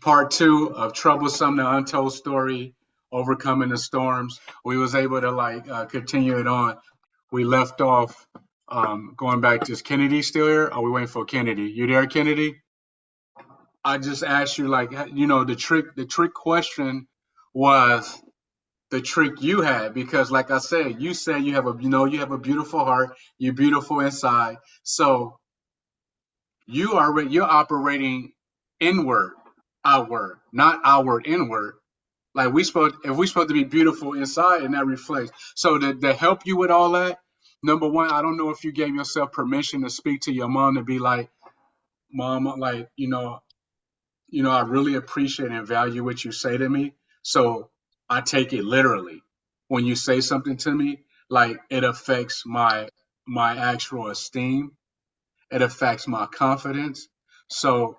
part two of Troublesome the Untold Story, Overcoming the Storms. We was able to continue it on. We left off going back to, is Kennedy still here? Are we waiting for Kennedy? You there, Kennedy? I just asked you, the trick question was the trick you had, because like I said, you said you have a beautiful heart, you're beautiful inside. So you're operating inward, outward, not outward, inward. Like if we supposed to be beautiful inside, and that reflects. So to help you with all that, number one, I don't know if you gave yourself permission to speak to your mom to be like, Mom, I really appreciate and value what you say to me. So I take it literally. When you say something to me, like it affects my actual esteem, it affects my confidence. So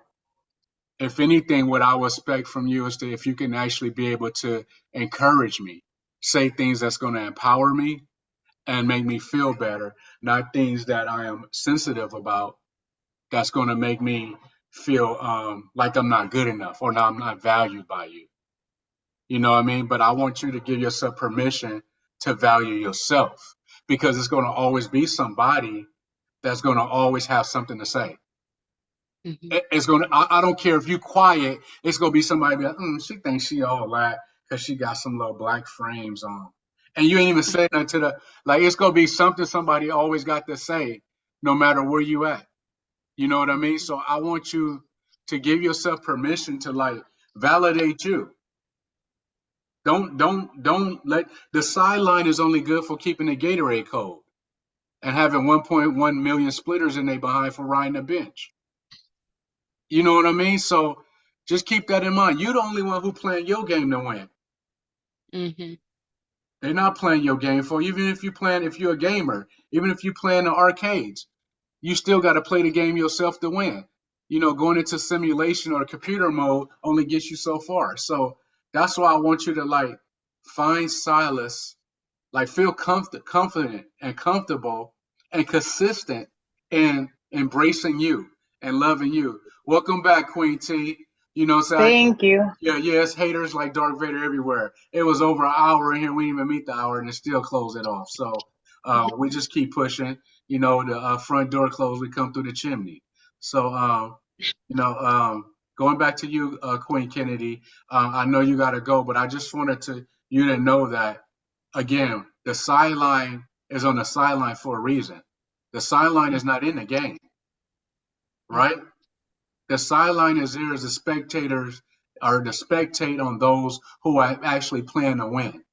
if anything, what I would expect from you is that if you can actually be able to encourage me, say things that's going to empower me and make me feel better, not things that I am sensitive about that's going to make me feel like I'm not good enough or I'm not valued by you. You know what I mean? But I want you to give yourself permission to value yourself, because it's going to always be somebody that's going to always have something to say. Mhm. It's going to, I don't care if you quiet, it's going to be somebody be like, she thinks she all that because she got some little black frames on. And you ain't even saying nothing to it's going to be something somebody always got to say, no matter where you at. You know what I mean? So I want you to give yourself permission to validate you. Don't let the sideline is only good for keeping the Gatorade cold and having 1.1 million splitters in their behind for riding the bench. You know what I mean? So just keep that in mind. You're the only one who playing your game to win. Mhm. They're not playing your game for you. Even if you're a gamer, even if you play in the arcades, you still got to play the game yourself to win. Going into simulation or computer mode only gets you so far. So that's why I want you to find solace, feel confident and comfortable and consistent in embracing you and loving you. Welcome back, Queen T. Thank you. Yeah, it's haters like Darth Vader everywhere. It was over an hour in here. We didn't even meet the hour, and it still closed it off. So we just keep pushing. The front door closed, we come through the chimney. So, going back to you, Queen Kennedy, I know you got to go, but I just wanted you to know that, again, the sideline is on the sideline for a reason. The sideline is not in the game, right? The sideline is there as the spectators or to spectate on those who are actually playing to win.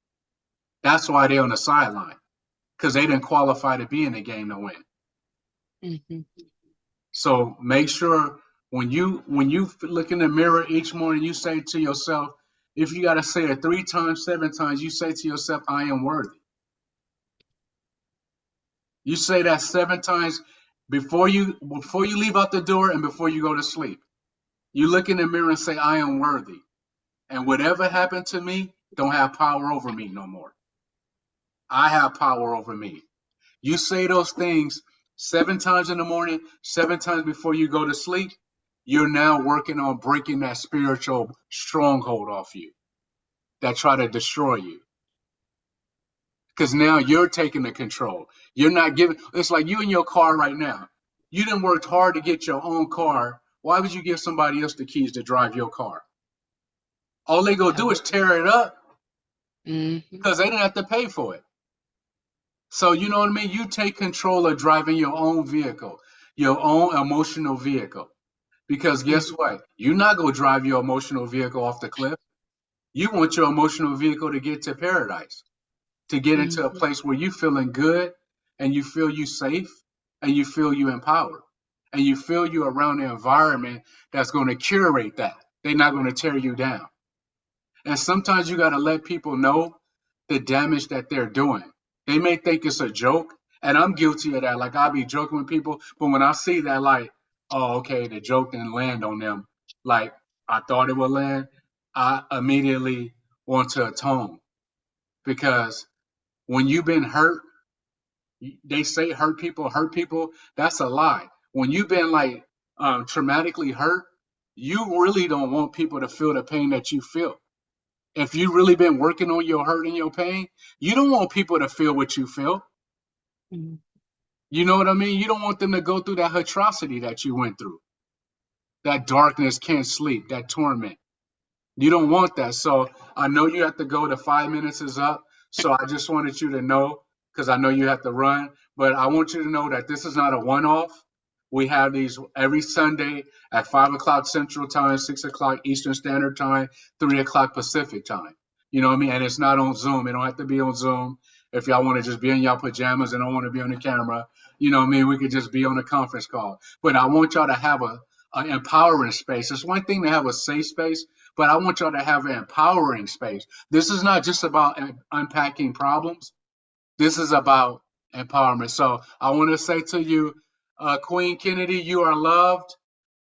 That's why they're on the sideline, because they didn't qualify to be in the game to win. Mhm. So make sure when you look in the mirror each morning, you say to yourself, if you got to say it 3 times, 7 times, you say to yourself, I am worthy. You say that 7 times before you leave out the door and before you go to sleep. You look in the mirror and say, I am worthy. And whatever happened to me don't have power over me no more. I have power over me. You say those things 7 times in the morning, 7 times before you go to sleep, you're now working on breaking that spiritual stronghold off you that try to destroy you. Because now you're taking the control. You're not giving, it's like you in your car right now. You didn't work hard to get your own car. Why would you give somebody else the keys to drive your car? All they gonna do is tear it up Mhm. because they didn't have to pay for it. So you know what I mean? You take control of driving your own vehicle, your own emotional vehicle. Because guess Mhm. what? You're not gonna drive your emotional vehicle off the cliff. You want your emotional vehicle to get to paradise, to get into a Mhm. place where you feeling good and you feel you safe and you feel you empowered and you feel you around the environment that's going to curate that. They're not going to tear you down. And sometimes you got to let people know the damage that they're doing. They may think it's a joke, and I'm guilty of that. Like I'll be joking with people, but when I see that, oh, okay, the joke didn't land on them, like I thought it would land, I immediately want to atone, because when you've been hurt, they say hurt people. That's a lie. When you've been traumatically hurt, you really don't want people to feel the pain that you feel. If you really been working on your hurt and your pain, you don't want people to feel what you feel. Mm-hmm. You know what I mean? You don't want them to go through that atrocity that you went through, that darkness, can't sleep, that torment. You don't want that. So I know you have to go. The 5 minutes is up. So I just wanted you to know, because I know you have to run, but I want you to know that this is not a one-off. We have these every Sunday at 5 o'clock Central Time, 6 o'clock Eastern Standard Time, 3 o'clock Pacific Time. You know what I mean? And it's not on Zoom. It don't have to be on Zoom. If y'all want to just be in y'all pajamas and don't want to be on the camera, you know what I mean? We could just be on a conference call. But I want y'all to have an empowering space. It's one thing to have a safe space, but I want y'all to have an empowering space. This is not just about unpacking problems. This is about empowerment. So I want to say to you, Queen Kennedy, you are loved.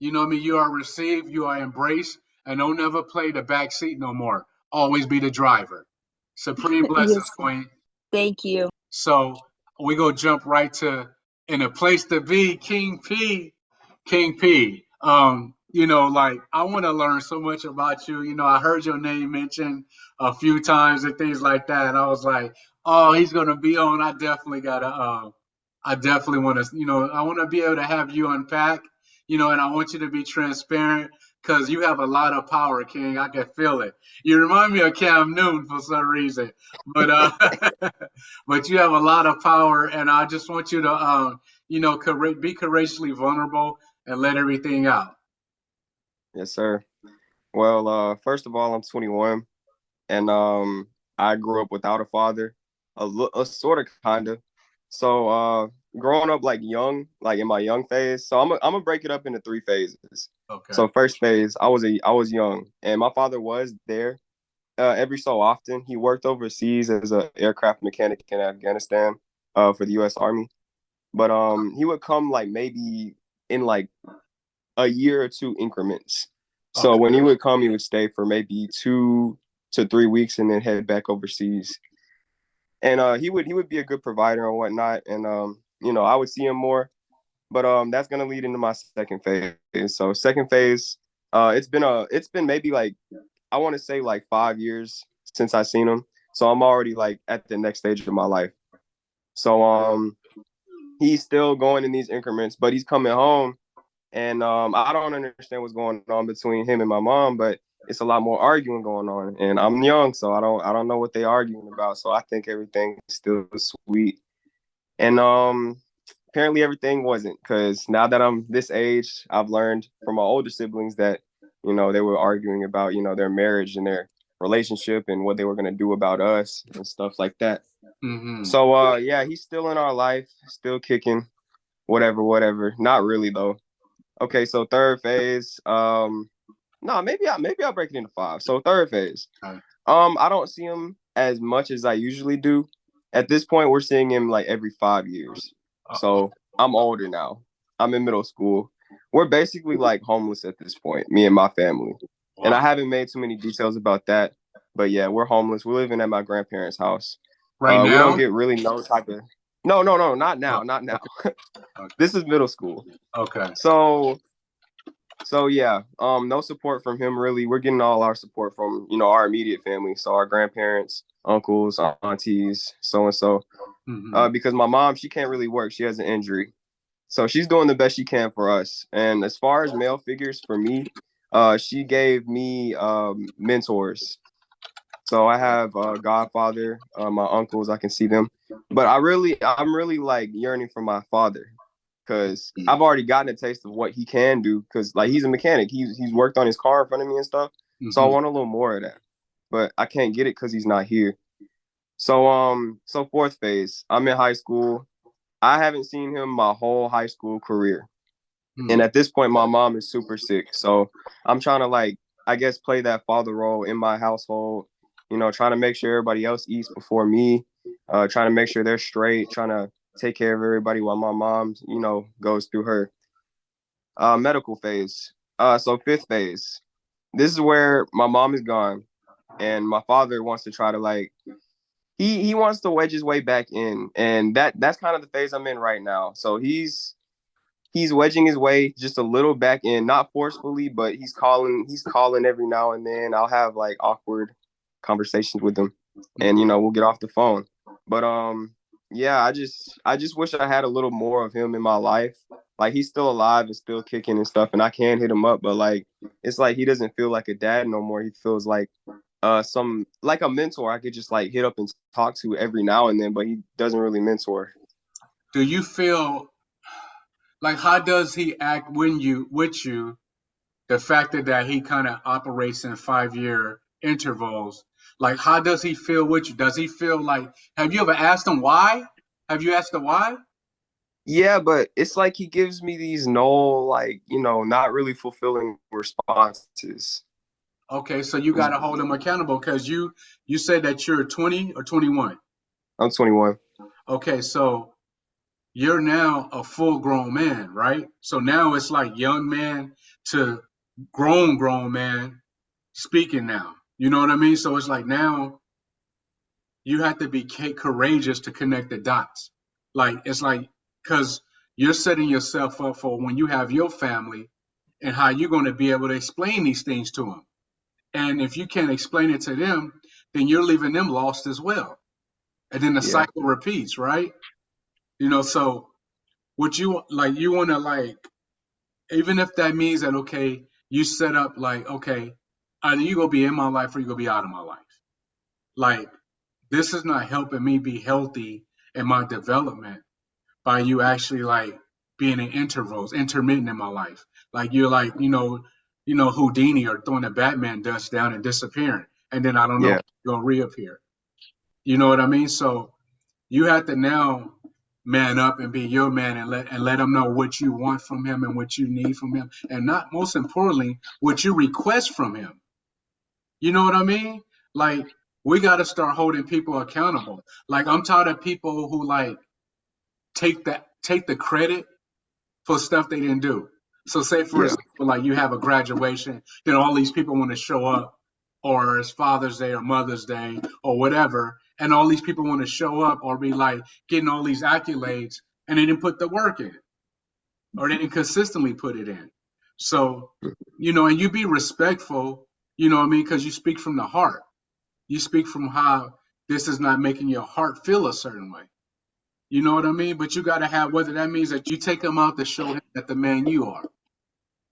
You know what I mean? You are received. You are embraced. And don't never play the back seat no more. Always be the driver. Supreme blessings, Yes, Queen. thank you. So we go jump right to in a place to be, King P. King P. Like I want to learn so much about you. I heard your name mentioned a few times and things like that. And I was like, oh, he's gonna be on. I definitely want to, I want to be able to have you unpack, and I want you to be transparent because you have a lot of power, King. I can feel it. You remind me of Cam Newton for some reason, but but you have a lot of power, and I just want you to, be courageously vulnerable and let everything out. Yes, sir. Well, first of all, I'm 21, and I grew up without a father, a sort of kinda. So, growing up like young, like in my young phase. So I'm gonna break it up into 3 phases. Okay. So first phase, I was young, and my father was there every so often. He worked overseas as an aircraft mechanic in Afghanistan for the U.S. Army. But he would come like maybe in like a year or two increments. So Okay. when he would come, he would stay for maybe 2 to 3 weeks and then head back overseas. And he would be a good provider and whatnot. And I would see him more. But that's gonna lead into my second phase. So second phase, it's been maybe like I want to say like 5 years since I seen him. So I'm already like at the next stage of my life. So he's still going in these increments, but he's coming home. And I don't understand what's going on between him and my mom, but it's a lot more arguing going on. And I'm young, so I don't know what they're arguing about. So I think everything's still sweet. And apparently everything wasn't, because now that I'm this age, I've learned from my older siblings that, they were arguing about, their marriage and their relationship and what they were gonna do about us and stuff like that. Mm-hmm. So yeah, he's still in our life, still kicking, whatever. Not really though. Okay, so third phase. No, maybe I'll break it into 5. So third phase. Okay. I don't see him as much as I usually do. At this point, we're seeing him like every 5 years. So I'm older now. I'm in middle school. We're basically like homeless at this point, me and my family. Wow. And I haven't made too many details about that. But yeah, we're homeless. We're living at my grandparents' house. Right now? We don't get really no type of. No, not now, Oh, not now. okay. This is middle school. Okay. So yeah, no support from him really. We're getting all our support from, our immediate family. So our grandparents, uncles, aunties, so and so. Mm-hmm. Because my mom, she can't really work. She has an injury. So she's doing the best she can for us. And as far as male figures for me, she gave me mentors. So I have a godfather, my uncles, I can see them. But I'm really like yearning for my father, because I've already gotten a taste of what he can do, because like he's a mechanic. He's worked on his car in front of me and stuff. So I Mm-hmm. want a little more of that. But I can't get it because he's not here. So fourth phase, I'm in high school. I haven't seen him my whole high school career. And at this point, my mom is super sick. So I'm trying to like, I guess, play that father role in my household, trying to make sure everybody else eats before me, trying to make sure they're straight, trying to take care of everybody while my mom, goes through her medical phase. So fifth phase, this is where my mom is gone and my father wants to try to like, he wants to wedge his way back in. And that's kind of the phase I'm in right now. So he's he's wedging his way just a little back in, not forcefully, but he's calling every now and then. I'll have like awkward conversations with him, and we'll get off the phone. But yeah, I just wish I had a little more of him in my life. Like, he's still alive and still kicking and stuff, and I can hit him up, but like, it's like he doesn't feel like a dad no more. He feels like some like a mentor I could just like hit up and talk to every now and then, but he doesn't really mentor. Do you feel like, how does he act with you? The fact that he kind of operates in 5-year intervals, like, how does he feel with you? Does he feel like, have you ever asked him why? Have you asked him why? Yeah, but it's like he gives me these like, not really fulfilling responses. Okay, so you got to hold him accountable, because you said that you're 20 or 21. I'm 21. Okay, so you're now a full-grown man, right? So now it's like young man to grown man speaking now. You know what I mean? So it's like now you have to be courageous to connect the dots. Like, it's like, because you're setting yourself up for when you have your family, and how you're going to be able to explain these things to them. And if you can't explain it to them, then you're leaving them lost as well. And then the cycle repeats, right? So what you like, you want to, like, even if that means that, okay, you set up like, okay, either you gonna be in my life or you gonna be out of my life. Like, this is not helping me be healthy in my development by you actually like being in intervals, intermittent in my life. Like, you're like, Houdini, or throwing the Batman dust down and disappearing, and then I don't know if you're gonna reappear. You know what I mean? So you have to now man up and be your man, and let him know what you want from him and what you need from him, and not most importantly what you request from him. You know what I mean? Like, we got to start holding people accountable. Like, I'm tired of people who like take the credit for stuff they didn't do. So say, for example, like, you have a graduation, then all these people want to show up, or it's Father's Day or Mother's Day or whatever, and all these people want to show up or be like getting all these accolades, and they didn't put the work in, or they didn't consistently put it in. So, and you be respectful, you know what I mean? Because you speak from the heart. You speak from how this is not making your heart feel a certain way. You know what I mean? But you got to have, whether that means that you take him out to show him that the man you are.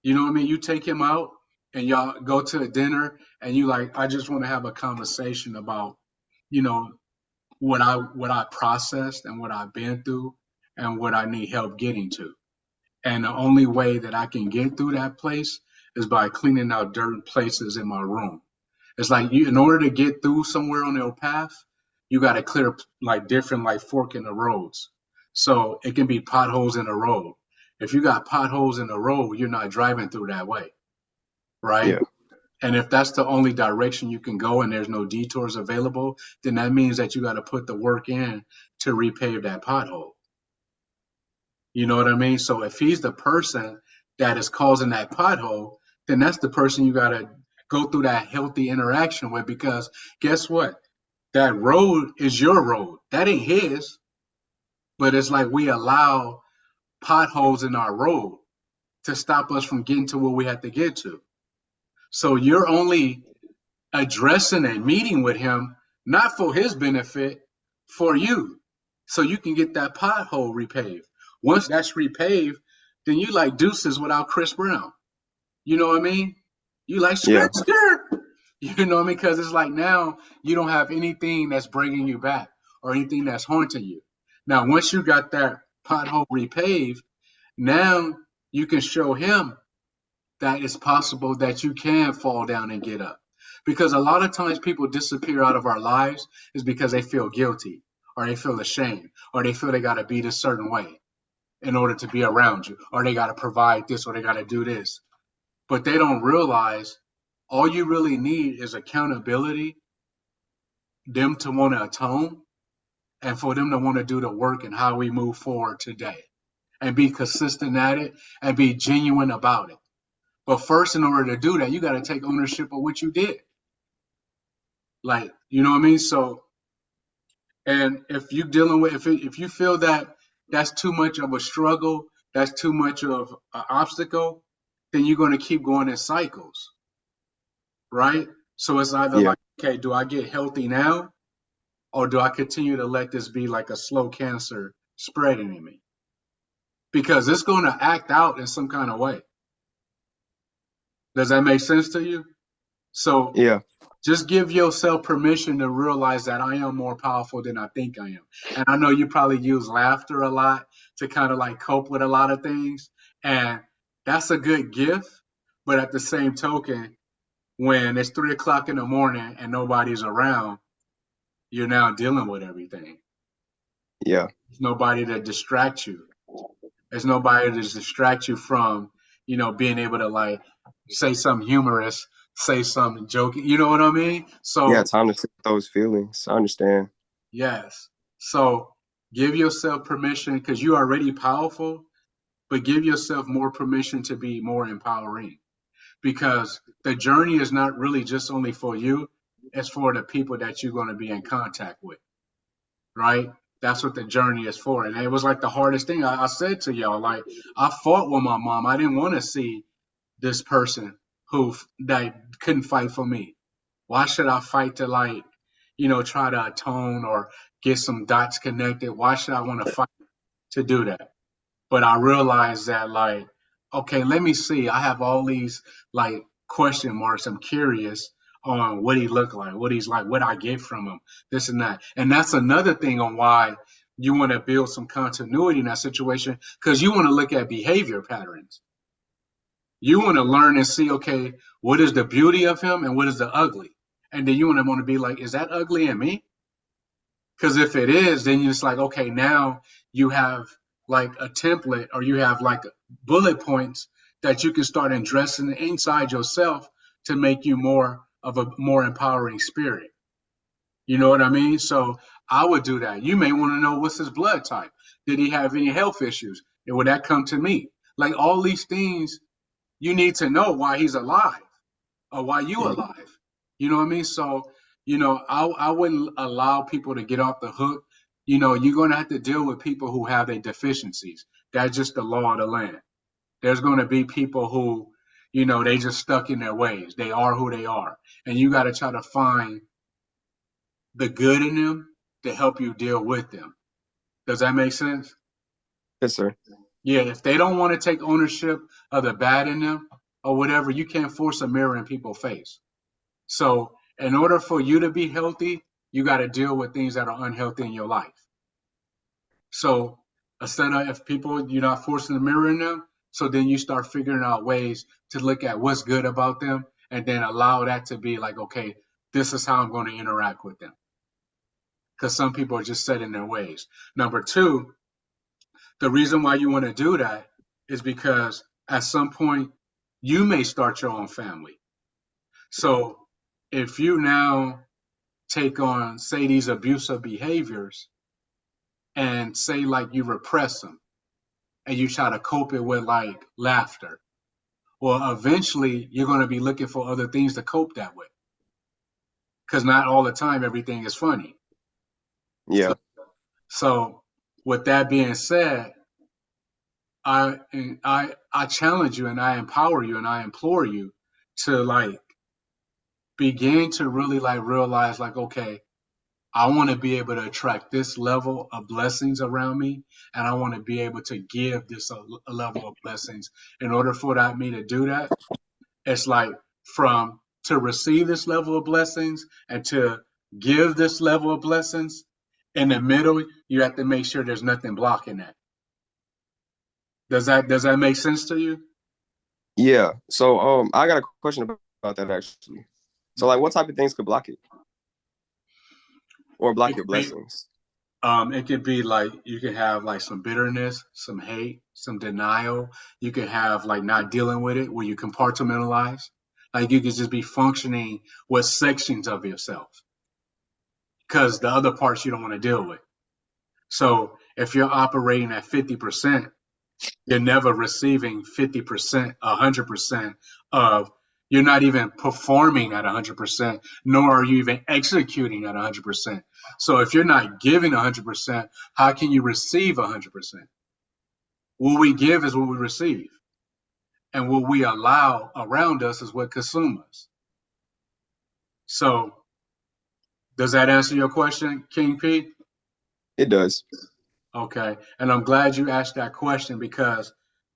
You know what I mean? You take him out and y'all go to a dinner, and you like, I just want to have a conversation about, what I processed and what I've been through and what I need help getting to. And the only way that I can get through that place is by cleaning out dirt places in my room. It's like, in order to get through somewhere on your path, you got to clear like different, like, fork in the roads. So it can be potholes in the road. If you got potholes in the road, you're not driving through that way, right? Yeah. And if that's the only direction you can go and there's no detours available, then that means that you got to put the work in to repave that pothole. You know what I mean? So if he's the person that is causing that pothole, then that's the person you got to go through that healthy interaction with, because guess what? That road is your road. That ain't his. But it's like we allow potholes in our road to stop us from getting to where we have to get to. So you're only addressing and meeting with him, not for his benefit, for you. So you can get that pothole repaved. Once that's repaved, then you like deuces without Chris Brown. You know what I mean? You like skirt, skirt. You know what I mean? Because it's like now you don't have anything that's bringing you back or anything that's haunting you. Now, once you got that pothole repaved, now you can show him that it's possible that you can fall down and get up. Because a lot of times people disappear out of our lives is because they feel guilty, or they feel ashamed, or they feel they got to be this certain way in order to be around you, or they got to provide this, or they got to do this. But they don't realize all you really need is accountability, them to want to atone, and for them to want to do the work and how we move forward today, and be consistent at it and be genuine about it. But first, in order to do that, you got to take ownership of what you did. Like, you know what I mean? So, and if you dealing with, if you feel that that's too much of a struggle that's too much of an obstacle, then you're going to keep going in cycles, right? So it's either Yeah. like, okay, do I get healthy now, or do I continue to let this be like a slow cancer spreading in me? Because it's going to act out in some kind of way. Does that make sense to you? So Yeah. just give yourself permission to realize that I am more powerful than I think I am. And I know you probably use laughter a lot to kind of like cope with a lot of things. And that's a good gift. But at the same token, when it's 3 o'clock in the morning and nobody's around, you're now dealing with everything. Yeah. There's nobody to distract you. There's nobody to distract you from, being able to like say something humorous, say something joking. You know what I mean? Yeah. So Time to sit with those feelings. I understand. yes. So give yourself permission because you're already powerful, but give yourself more permission to be more empowering because the journey is not really just only for you, it's for the people that you're going to be in contact with, right? That's what the journey is for. And it was like the hardest thing I said to y'all. Like, I fought with my mom. I didn't want to see this person that couldn't fight for me. Why should I fight to like, try to atone or get some dots connected? Why should I want to fight to do that? But I realized that like, okay, let me see. I have all these like question marks. I'm curious on what he looked like, what he's like, what I get from him, this and that. And that's another thing on why you want to build some continuity in that situation because you want to look at behavior patterns. You want to learn and see, okay, what is the beauty of him and what is the ugly? And then you want to be like, is that ugly in me? Because if it is, then it's like, okay, now you have like a template or you have like bullet points that you can start addressing inside yourself to make you more of a more empowering spirit. You know what I mean? So I would do that. You may want to know what's his blood type. Did he have any health issues? And would that come to me? Like all these things, you need to know why he's alive or why you Mhm. alive. You know what I mean? So, I wouldn't allow people to get off the hook. You're going to have to deal with people who have their deficiencies. That's just the law of the land. There's going to be people who, they just stuck in their ways. They are who they are. And you got to try to find the good in them to help you deal with them. Does that make sense? Yes, sir. Yeah, if they don't want to take ownership of the bad in them or whatever, you can't force a mirror in people's face. So, in order for you to be healthy, you got to deal with things that are unhealthy in your life. So, instead of if people, you're not forcing the mirror in them, so then you start figuring out ways to look at what's good about them and then allow that to be like, okay, this is how I'm going to interact with them. Because some people are just set in their ways. Number two, the reason why you want to do that is because at some point you may start your own family. So if you now take on, say, these abusive behaviors and say, like, you repress them and you try to cope it with like laughter, well, eventually you're going to be looking for other things to cope that with because not all the time everything is funny. Yeah. So with that being said, I challenge you and I empower you and I implore you to like begin to really like realize like, okay, I want to be able to attract this level of blessings around me, and I want to be able to give this a level of blessings. In order for me to do that, it's like from to receive this level of blessings and to give this level of blessings. In the middle, you have to make sure there's nothing blocking that. Does that make sense to you? Yeah. So I got a question about that actually. So like what type of things could block it? Or block It your could be blessings? it could be like you can have like some bitterness, some hate, some denial. You can have like not dealing with it where you compartmentalize. Like you could just be functioning with sections of yourself because the other parts you don't want to deal with. So if you're operating at 50%, you're never receiving 50%, 100% of, you're not even performing at 100%, nor are you even executing at 100%. So if you're not giving 100%, how can you receive 100%? What we give is what we receive. And what we allow around us is what consumes us. So does that answer your question, King P? It does. Okay. And I'm glad you asked that question, because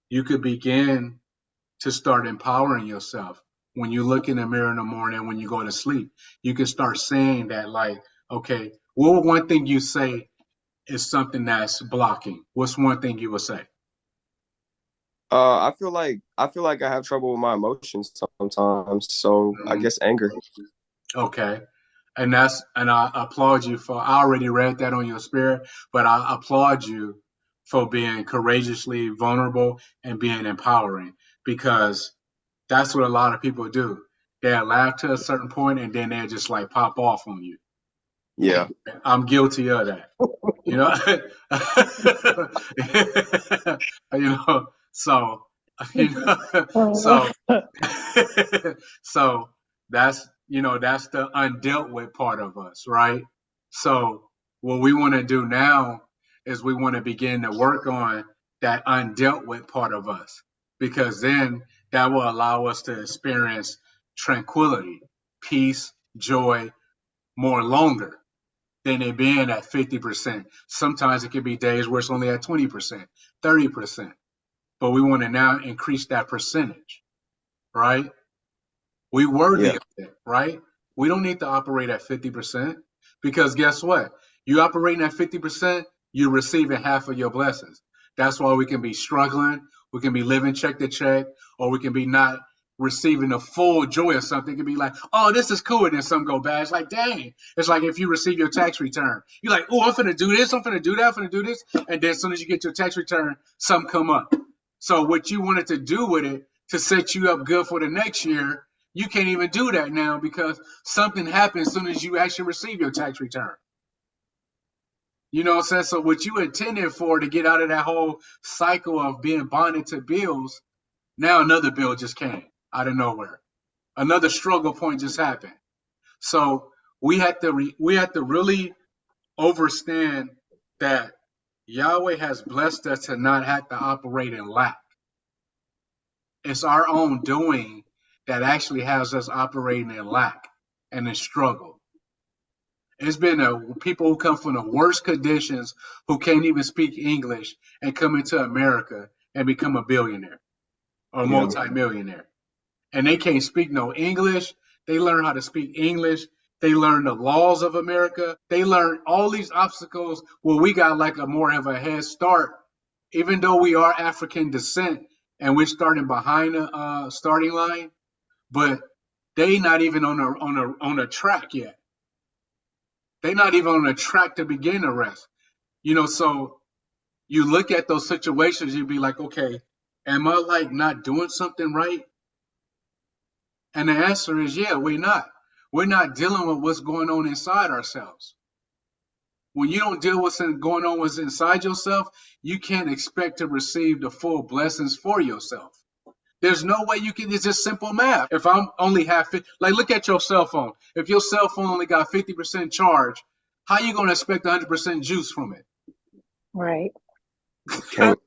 you could begin to start empowering yourself. When you look in the mirror in the morning, when you go to sleep, you can start saying that, like, okay, what one thing you say is something that's blocking? What's one thing you would say? I feel like I have trouble with my emotions sometimes. So I guess anger. Okay. And I applaud you for, I already read that on your spirit, but I applaud you for being courageously vulnerable and being empowering, because that's what a lot of people do. They'll laugh to a certain point and then they'll just like pop off on you. Yeah. I'm guilty of that. You know, so, so, so that's, that's the undealt with part of us, right? So what we want to do now is we want to begin to work on that undealt with part of us, because then that will allow us to experience tranquility, peace, joy more longer than it being at 50%. Sometimes it could be days where it's only at 20%, 30%. But we want to now increase that percentage, right? We worthy of it, right? We don't need to operate at 50%, because guess what? You operating at 50%, you're receiving half of your blessings. That's why we can be struggling, we can be living check to check, or we can be not receiving the full joy of something. It can be like, oh, this is cool, and then some go bad. It's like, dang. It's like if you receive your tax return, you're like, oh, I'm finna do this, I'm finna do that, I'm finna do this, and then as soon as you get your tax return, something come up. So what you wanted to do with it to set you up good for the next year, you can't even do that now, because something happens as soon as you actually receive your tax return. You know what I'm saying? So what you intended for, to get out of that whole cycle of being bonded to bills, now another bill just came out of nowhere. Another struggle point just happened. So we have to really overstand that Yahweh has blessed us to not have to operate in lack. It's our own doing that actually has us operating in lack and in struggle. It's been people who come from the worst conditions, who can't even speak English, and come into America and become a billionaire or multimillionaire. And they can't speak no English. They learn how to speak English. They learn the laws of America. They learn all these obstacles where we got like a more of a head start, even though we are African descent and we're starting behind the starting line, but they not even on a track yet. They not even on a track to begin the rest. So you look at those situations, you'd be like, okay, am I like not doing something right? And the answer is, yeah, we're not. We're not dealing with what's going on inside ourselves. When you don't deal with what's going on what's inside yourself, you can't expect to receive the full blessings for yourself. There's no way you can. It's just simple math. If I'm only half, like, look at your cell phone. If your cell phone only got 50% charge, how you going to expect 100% juice from it? Right. Can't.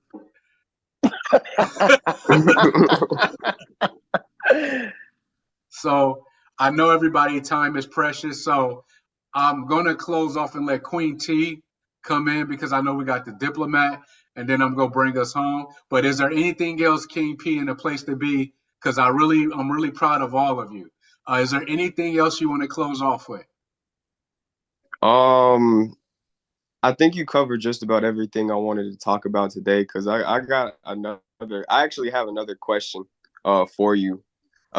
So I know everybody's time is precious. So I'm going to close off and let Queen T come in, because I know we got the diplomat, and then I'm going to bring us home. But is there anything else, King P, in a place to be? Because I'm really proud of all of you. Is there anything else you want to close off with? I think you covered just about everything I wanted to talk about today, because I actually have another question for you,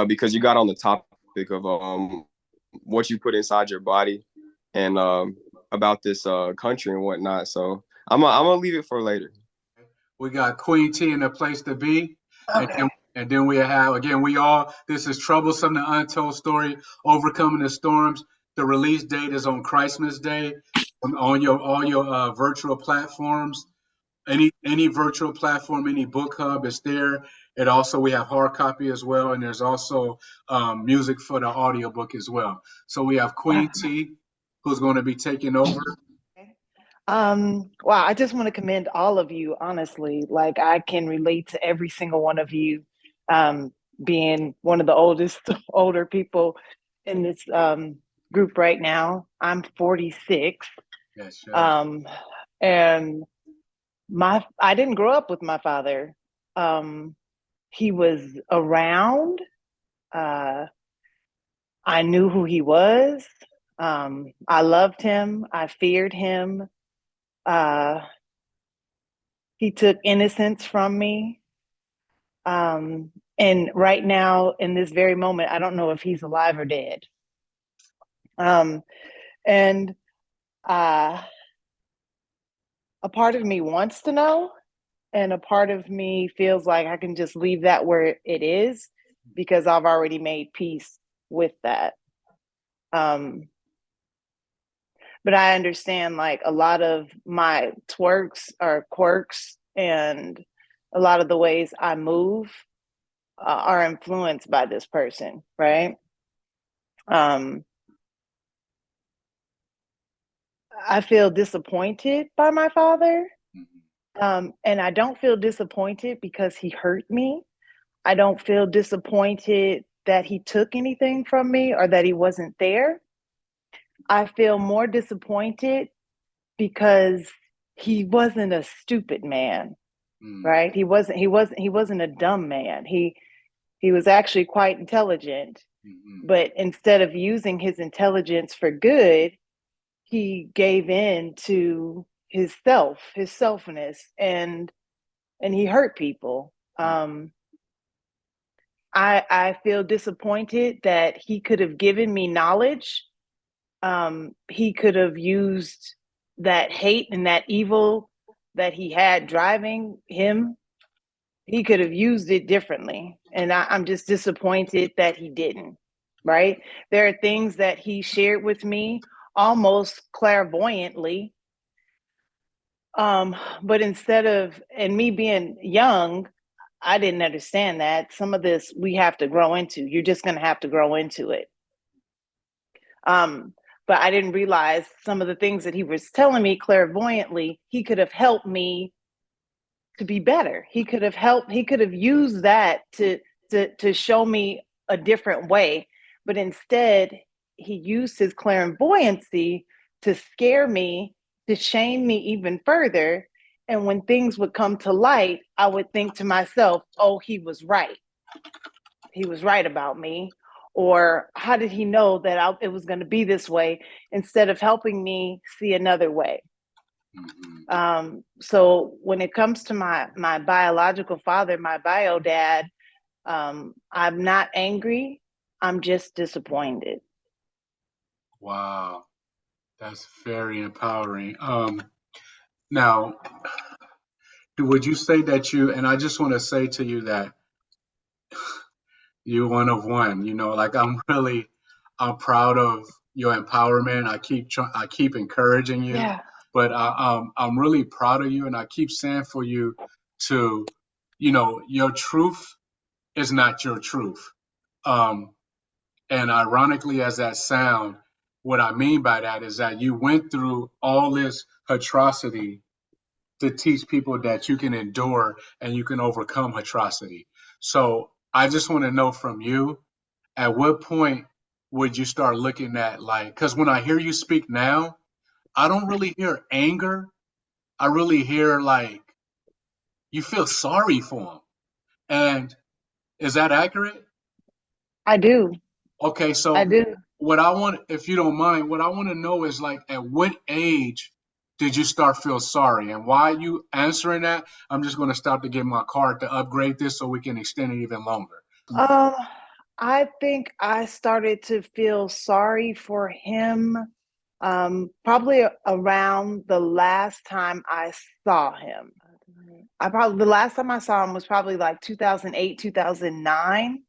because you got on the topic of what you put inside your body, and about this country and whatnot. So I'm gonna leave it for later. We got Queen T in a place to be. Okay. And then we have, again, this is Troublesome the Untold Story, Overcoming the Storms. The release date is on Christmas Day on all your virtual platforms. Any virtual platform, any book hub is there. And also we have hard copy as well. And there's also music for the audiobook as well. So we have Queen T, who's going to be taking over. Wow, I just want to commend all of you, honestly. Like I can relate to every single one of you, being one of the older people in this group right now. I'm 46. Yes, yes. And I didn't grow up with my father. He was around. I knew who he was. I loved him. I feared him. He took innocence from me. And right now, in this very moment, I don't know if he's alive or dead. And a part of me wants to know, and a part of me feels like I can just leave that where it is because I've already made peace with that. But I understand like a lot of my twerks or quirks and a lot of the ways I move are influenced by this person, right? I feel disappointed by my father. And I don't feel disappointed because he hurt me. I don't feel disappointed that he took anything from me or that he wasn't there. I feel more disappointed because he wasn't a stupid man, right? He wasn't a dumb man. He was actually quite intelligent, but instead of using his intelligence for good, he gave in to his selfness, and he hurt people. I feel disappointed that he could have given me knowledge. He could have used that hate and that evil that he had driving him. He could have used it differently. And I'm just disappointed that he didn't, right? There are things that he shared with me almost clairvoyantly. But instead of, and me being young, I didn't understand that. Some of this we have to grow into. You're just going to have to grow into it. But I didn't realize some of the things that he was telling me clairvoyantly, he could have helped me to be better. He could have used that to show me a different way. But instead, he used his clairvoyancy to scare me, to shame me even further. And when things would come to light, I would think to myself, oh, he was right. He was right about me. Or how did he know that it was going to be this way instead of helping me see another way? So when it comes to my biological father, my bio dad, I'm not angry. I'm just disappointed. Wow, that's very empowering. Now, would you say that and I just want to say to you that you're one of one, like I'm proud of your empowerment. I keep encouraging you, Yeah. but I'm really proud of you. And I keep saying for you to, your truth is not your truth. And ironically, as that sound, what I mean by that is that you went through all this atrocity to teach people that you can endure and you can overcome atrocity. So I just want to know from you, at what point would you start looking at because when I hear you speak now, I don't really hear anger. I really hear you feel sorry for him. And is that accurate? I do. Okay, I so do. what I want, if you don't mind, what I want to know is at what age did you start feel sorry? And while you answering that, I'm just going to stop to get my card to upgrade this so we can extend it even longer. I think I started to feel sorry for him probably around the last time I saw him. The last time I saw him was probably like 2008, 2009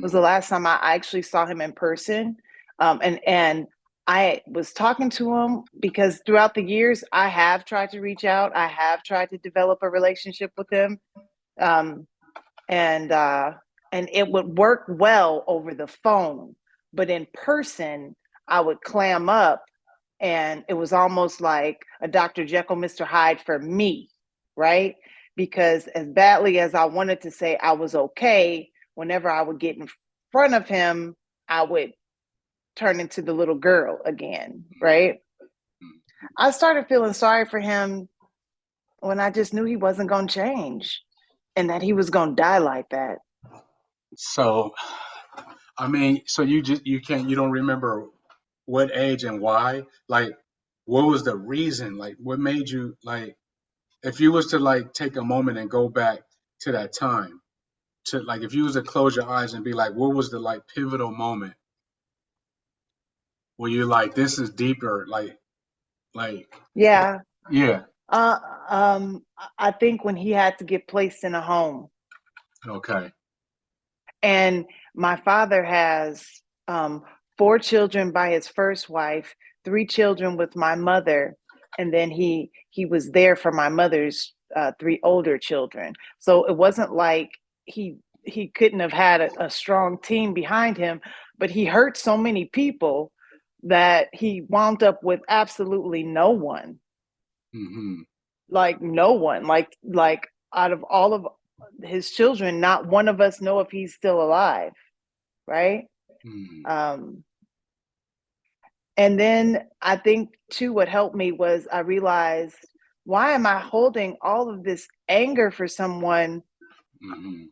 was the last time I actually saw him in person. And I was talking to him because throughout the years, I have tried to reach out. I have tried to develop a relationship with him. And it would work well over the phone, but in person, I would clam up And it was almost like a Dr. Jekyll, Mr. Hyde for me, right? Because as badly as I wanted to say I was okay, whenever I would get in front of him, I would turn into the little girl again, right? I started feeling sorry for him when I just knew he wasn't going to change and that he was going to die like that. So, I mean, so you don't remember what age and why? Like, what was the reason? Like, what made you, like, if you was to like take a moment and go back to that time, to like, if you was to close your eyes and be like, what was the like pivotal moment where you like, this is deeper, like, Yeah. yeah, Uh, I think when he had to get placed in a home. okay, And my father has 4 children by his first wife, 3 children with my mother, and then he was there for my mother's 3 older children. So it wasn't like he couldn't have had a strong team behind him, but he hurt so many people that he wound up with absolutely no one. mm-hmm. Like no one. Like out of all of his children, not one of us know if he's still alive, right? Mm-hmm. And then I think too, what helped me was I realized, why am I holding all of this anger for someone Mm-hmm.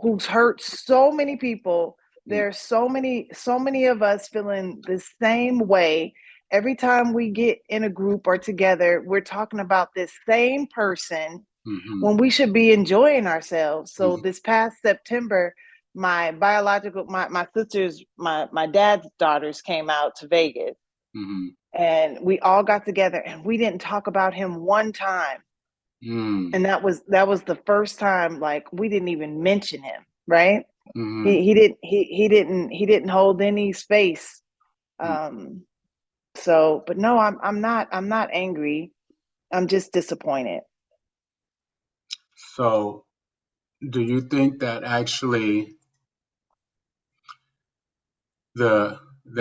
who's hurt so many people? There's so many of us feeling the same way. Every time we get in a group or together, we're talking about this same person Mm-hmm. when we should be enjoying ourselves. So Mm-hmm. this past September, my sister's, my dad's daughters came out to Vegas, Mm-hmm. and we all got together and we didn't talk about him one time. Mm-hmm. And that was the first time, like, we didn't even mention him, right? Mm-hmm. He didn't hold any space. So, but no, I'm not angry. I'm just disappointed. So, do you think that actually the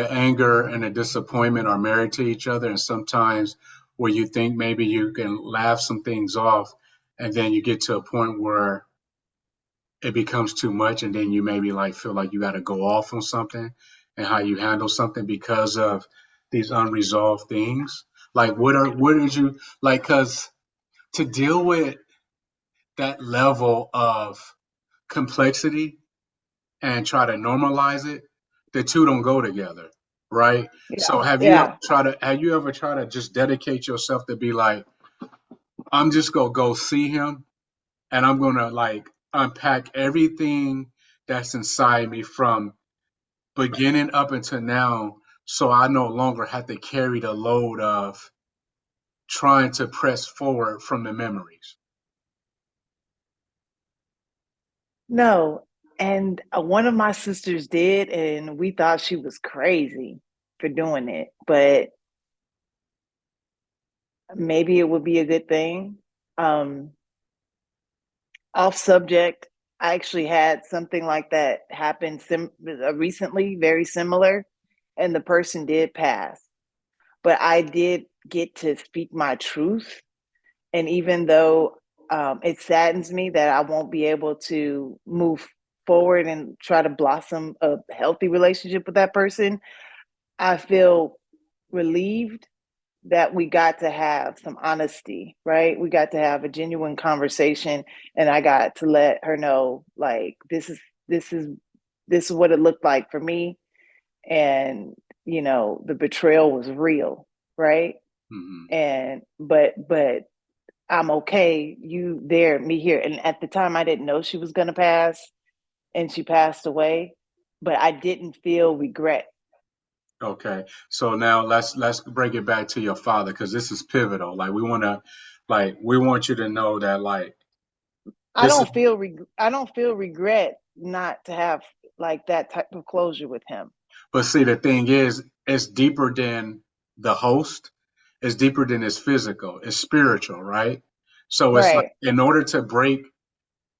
anger and the disappointment are married to each other, and sometimes where you think maybe you can laugh some things off, and then you get to a point where it becomes too much, and then you maybe like feel like you got to go off on something and how you handle something because of these unresolved things? Like, what did you like? Because to deal with that level of complexity and try to normalize it, the two don't go together, right? So Yeah, yeah. have you ever tried to just dedicate yourself to be like, I'm just gonna go see him and I'm gonna like unpack everything that's inside me from beginning up until now, so I no longer have to carry the load of trying to press forward from the memories. No. And one of my sisters did, and we thought she was crazy for doing it, but maybe it would be a good thing. Um, Off subject, I actually had something like that happen recently, very similar, and the person did pass. But I did get to speak my truth. And even though it saddens me that I won't be able to move forward and try to blossom a healthy relationship with that person, I feel relieved that we got to have some honesty, right? We got to have a genuine conversation, and I got to let her know, like, this is this is what it looked like for me, and the betrayal was real, right? Mm-hmm. And but I'm okay, you there, me here. And at the time I didn't know she was going to pass, and she passed away, but I didn't feel regret. Okay, so now let's bring it back to your father because this is pivotal. We want you to know that like this is. I don't feel regret not to have like that type of closure with him. But see, the thing is, it's deeper than the host. It's deeper than it's physical. It's spiritual, right? So it's like Right. in order to break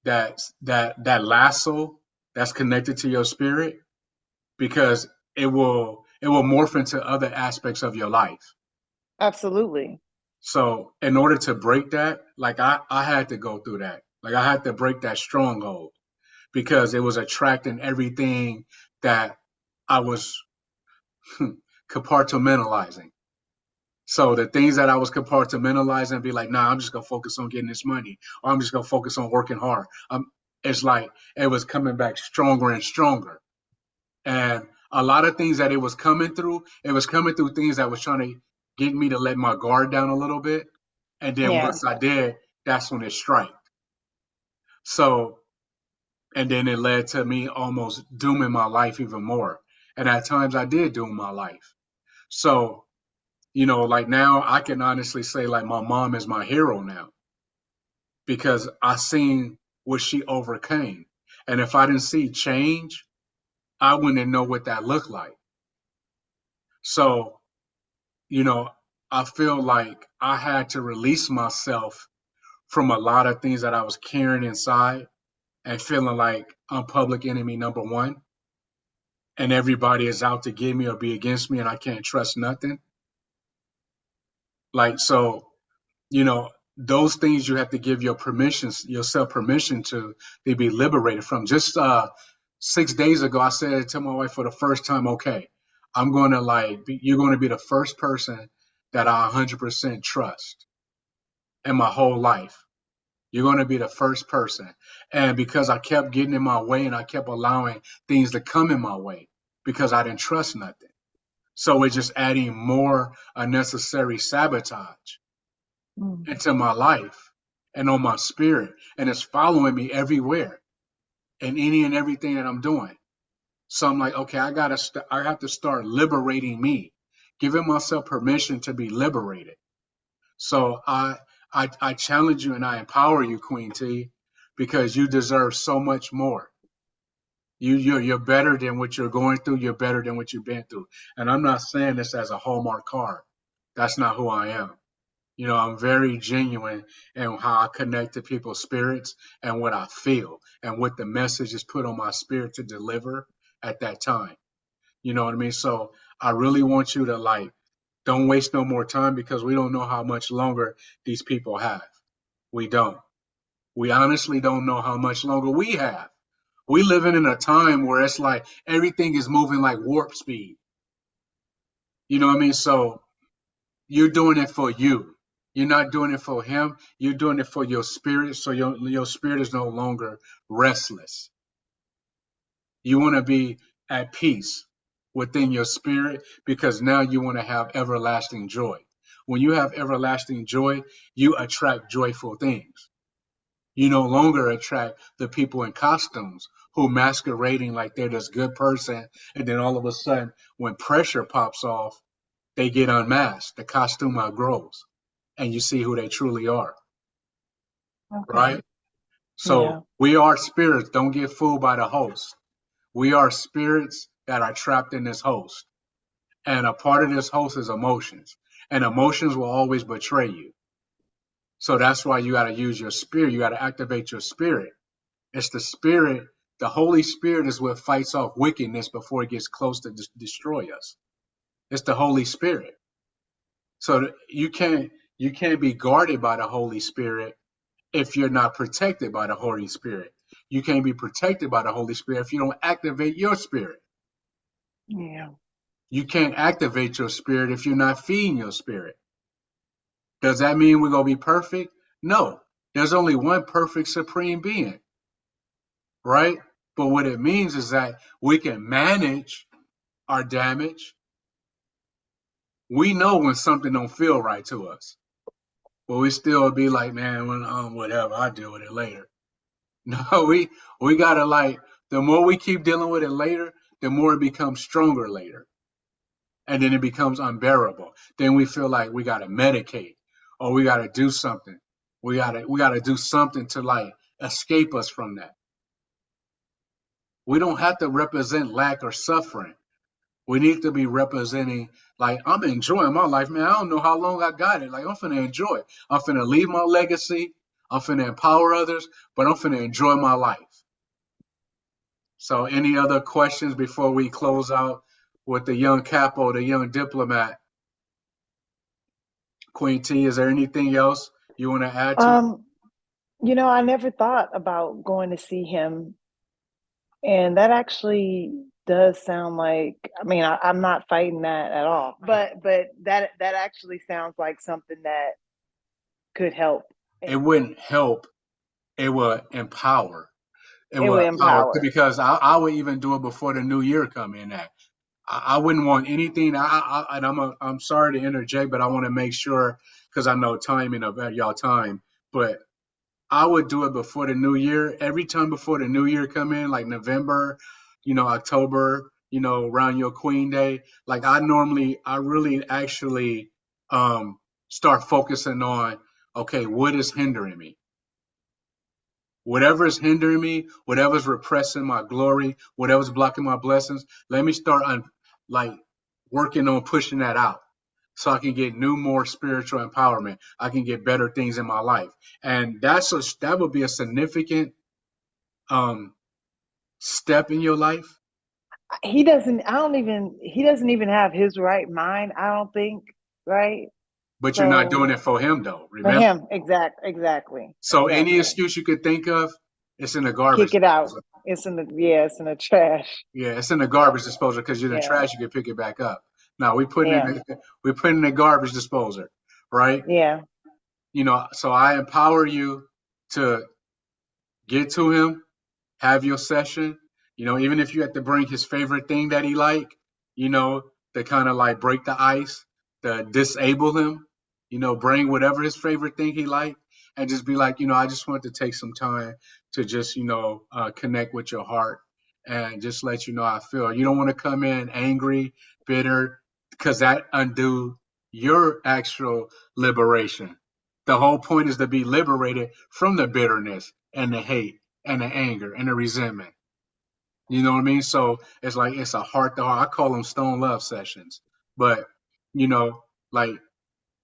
that lasso that's connected to your spirit, because it will morph into other aspects of your life. Absolutely. So in order to break that, like I had to go through that. Like I had to break that stronghold because it was attracting everything that I was compartmentalizing. So the things that I was compartmentalizing, be like, nah, I'm just gonna focus on getting this money, or I'm just gonna focus on working hard. It's like it was coming back stronger and stronger. And a lot of things that it was coming through things that was trying to get me to let my guard down a little bit. And then Yeah. once I did, that's when it struck. So, and then it led to me almost dooming my life even more. And at times I did doom my life. So, like now I can honestly say like my mom is my hero now because I seen what she overcame. And if I didn't see change, I wouldn't know what that looked like. So, you know, I feel like I had to release myself from a lot of things that I was carrying inside and feeling like I'm public enemy number one and everybody is out to get me or be against me and I can't trust nothing. Like, so, those things you have to give yourself permission to be liberated from. Just 6 days ago, I said to my wife for the first time, okay, I'm going to you're going to be the first person that I 100% trust in my whole life. You're going to be the first person. And because I kept getting in my way and I kept allowing things to come in my way because I didn't trust nothing. So it's just adding more unnecessary sabotage into my life and on my spirit. And it's following me everywhere in any and everything that I'm doing. So I'm like, okay, I have to start liberating me, giving myself permission to be liberated. So I challenge you and I empower you, Queen T, because you deserve so much more. You're better than what you're going through. You're better than what you've been through. And I'm not saying this as a Hallmark card. That's not who I am. I'm very genuine in how I connect to people's spirits and what I feel and what the message is put on my spirit to deliver at that time. You know what I mean? So I really want you to don't waste no more time because we don't know how much longer these people have. We don't. We honestly don't know how much longer we have. We living in a time where it's like everything is moving like warp speed. You know what I mean? So you're doing it for you. You're not doing it for him. You're doing it for your spirit. So your spirit is no longer restless. You want to be at peace within your spirit because now you want to have everlasting joy. When you have everlasting joy, you attract joyful things. You no longer attract the people in costumes who masquerading like they're this good person. And then all of a sudden, when pressure pops off, they get unmasked. The costume outgrows and you see who they truly are. Okay. Right? So yeah. We are spirits. Don't get fooled by the host. We are spirits that are trapped in this host. And a part of this host is emotions. And emotions will always betray you. So that's why you got to use your spirit. You got to activate your spirit. It's the spirit. The Holy Spirit is what fights off wickedness before it gets close to destroy us. It's the Holy Spirit. So you can't be guarded by the Holy Spirit if you're not protected by the Holy Spirit. You can't be protected by the Holy Spirit if you don't activate your spirit. Yeah. You can't activate your spirit if you're not feeding your spirit. Does that mean we're going to be perfect? No. There's only one perfect supreme being. Right? But what it means is that we can manage our damage. We know when something don't feel right to us. But we still be like, man, whatever, I'll deal with it later. No, we gotta the more we keep dealing with it later, the more it becomes stronger later. And then it becomes unbearable. Then we feel like we gotta medicate or we gotta do something. We gotta do something to escape us from that. We don't have to represent lack or suffering. We need to be representing, I'm enjoying my life, man. I don't know how long I got it. I'm finna enjoy it. I'm finna leave my legacy. I'm finna empower others, but I'm finna enjoy my life. So any other questions before we close out with the young capo, the young diplomat. Queen T, is there anything else you want to add to? I never thought about going to see him, and that actually does sound like, I mean, I'm not fighting that at all, but that actually sounds like something that could help. It wouldn't help. It would empower. It It would would empower empower. because I would even do it before the new year come in. That I wouldn't want anything. And I'm sorry to interject, but I want to make sure because I know timing of y'all time. But I would do it before the new year. Every time before the new year come in, like November, October, around your Queen Day. Like I really actually start focusing on, okay, what is hindering me? Whatever is hindering me, whatever's repressing my glory, whatever's blocking my blessings, let me start working on pushing that out so I can get more spiritual empowerment. I can get better things in my life. And that would be a significant step in your life. He doesn't even have his right mind, I don't think, right? But you're not doing it for him though, For remember? him, exactly. So any excuse you could think of, it's in the garbage. Kick it out. It's in the trash. Yeah, it's in the garbage disposal because you're in the trash, you can pick it back up. Now we put in the garbage disposer, right? Yeah. So I empower you to get to him, have your session. Even if you have to bring his favorite thing that he like, to kind of like break the ice, to disable him, bring whatever his favorite thing he like, and just be like, I just want to take some time to just, connect with your heart and just let you know how I feel. You don't want to come in angry, bitter, because that undo your actual liberation. The whole point is to be liberated from the bitterness and the hate and the anger and the resentment. You know what I mean? So it's like it's a heart to heart. I call them stone love sessions. But like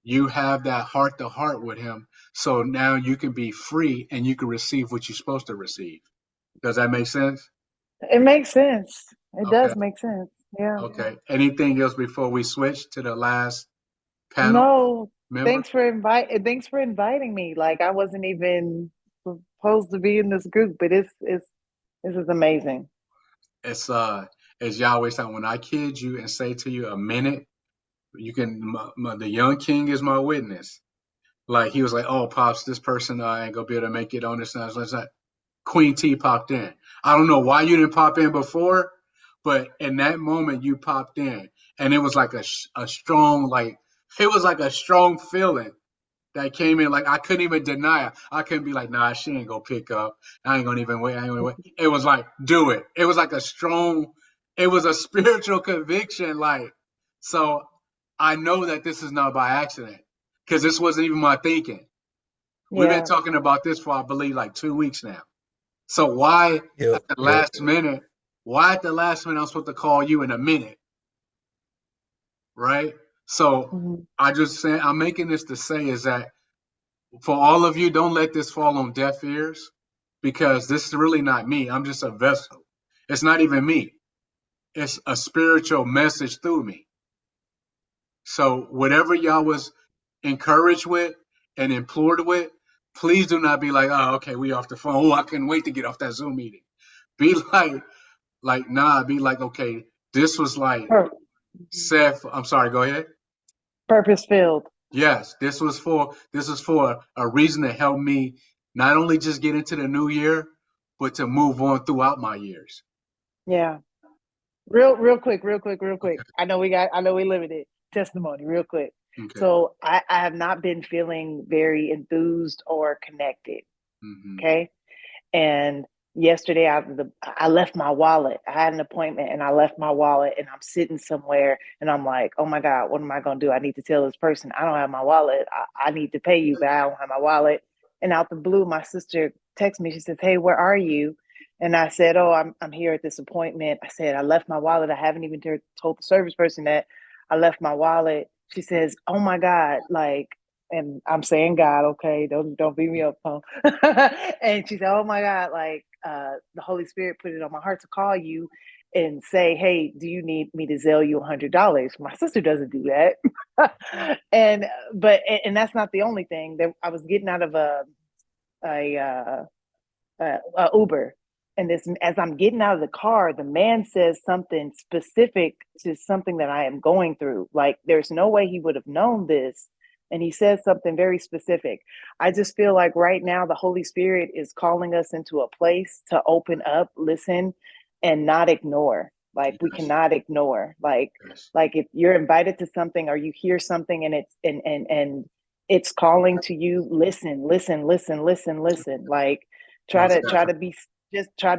you have that heart to heart with him. So now you can be free and you can receive what you're supposed to receive. Does that make sense? It makes sense. It Okay. does make sense. Yeah. Okay. Anything else before we switch to the last panel? No. Member? Thanks for inviting me. Like I wasn't even supposed to be in this group, but this is amazing. It's as Yahweh said, when I kid you and say to you a minute, you can the young king is my witness. Like he was like, oh pops, this person I ain't gonna be able to make it on this. And like, Queen T popped in. I don't know why you didn't pop in before, but in that moment you popped in, and it was like a strong feeling that came in. Like I couldn't even deny it. I couldn't be like, nah, she ain't gonna pick up. I ain't gonna even wait. I ain't gonna wait. It was like, do it. It was like it was a spiritual conviction. Like, so I know that this is not by accident because this wasn't even my thinking. We've been talking about this for, I believe, like 2 weeks now. So why at the last minute I'm supposed to call you in a minute? Right? So I'm making this to say is that for all of you, don't let this fall on deaf ears because this is really not me. I'm just a vessel. It's not even me. It's a spiritual message through me. So whatever y'all was encouraged with and implored with, please do not be like, oh, okay, we off the phone. Oh, I couldn't wait to get off that Zoom meeting. Be be like, okay, this was like Seth. I'm sorry, go ahead. Purpose filled. Yes, this was for a reason to help me not only just get into the new year, but to move on throughout my years. Yeah. Real quick. I know we limited testimony real quick. Okay. So I have not been feeling very enthused or connected. Mm-hmm. Okay. And yesterday I left my wallet. I had an appointment and I left my wallet and I'm sitting somewhere and I'm like, oh my God, what am I going to do? I need to tell this person I don't have my wallet. I need to pay you, but I don't have my wallet. And out the blue, my sister texts me. She says, hey, where are you? And I said, oh, I'm here at this appointment. I said, I left my wallet. I haven't even told the service person that I left my wallet. She says, oh my God, and I'm saying God, okay, don't beat me up, huh? And she said, oh my God, the Holy Spirit put it on my heart to call you. and say, hey, do you need me to Zelle you $100? My sister doesn't do that. and that's not the only thing. That I was getting out of a Uber, and this, as I'm getting out of the car, the man says something specific to something that I am going through. Like, there's no way he would have known this, and he says something very specific. I just feel like right now the Holy Spirit is calling us into a place to open up, listen, and not ignore. Like, we cannot ignore. Like if you're invited to something or you hear something and it's calling to you, listen. Like, try to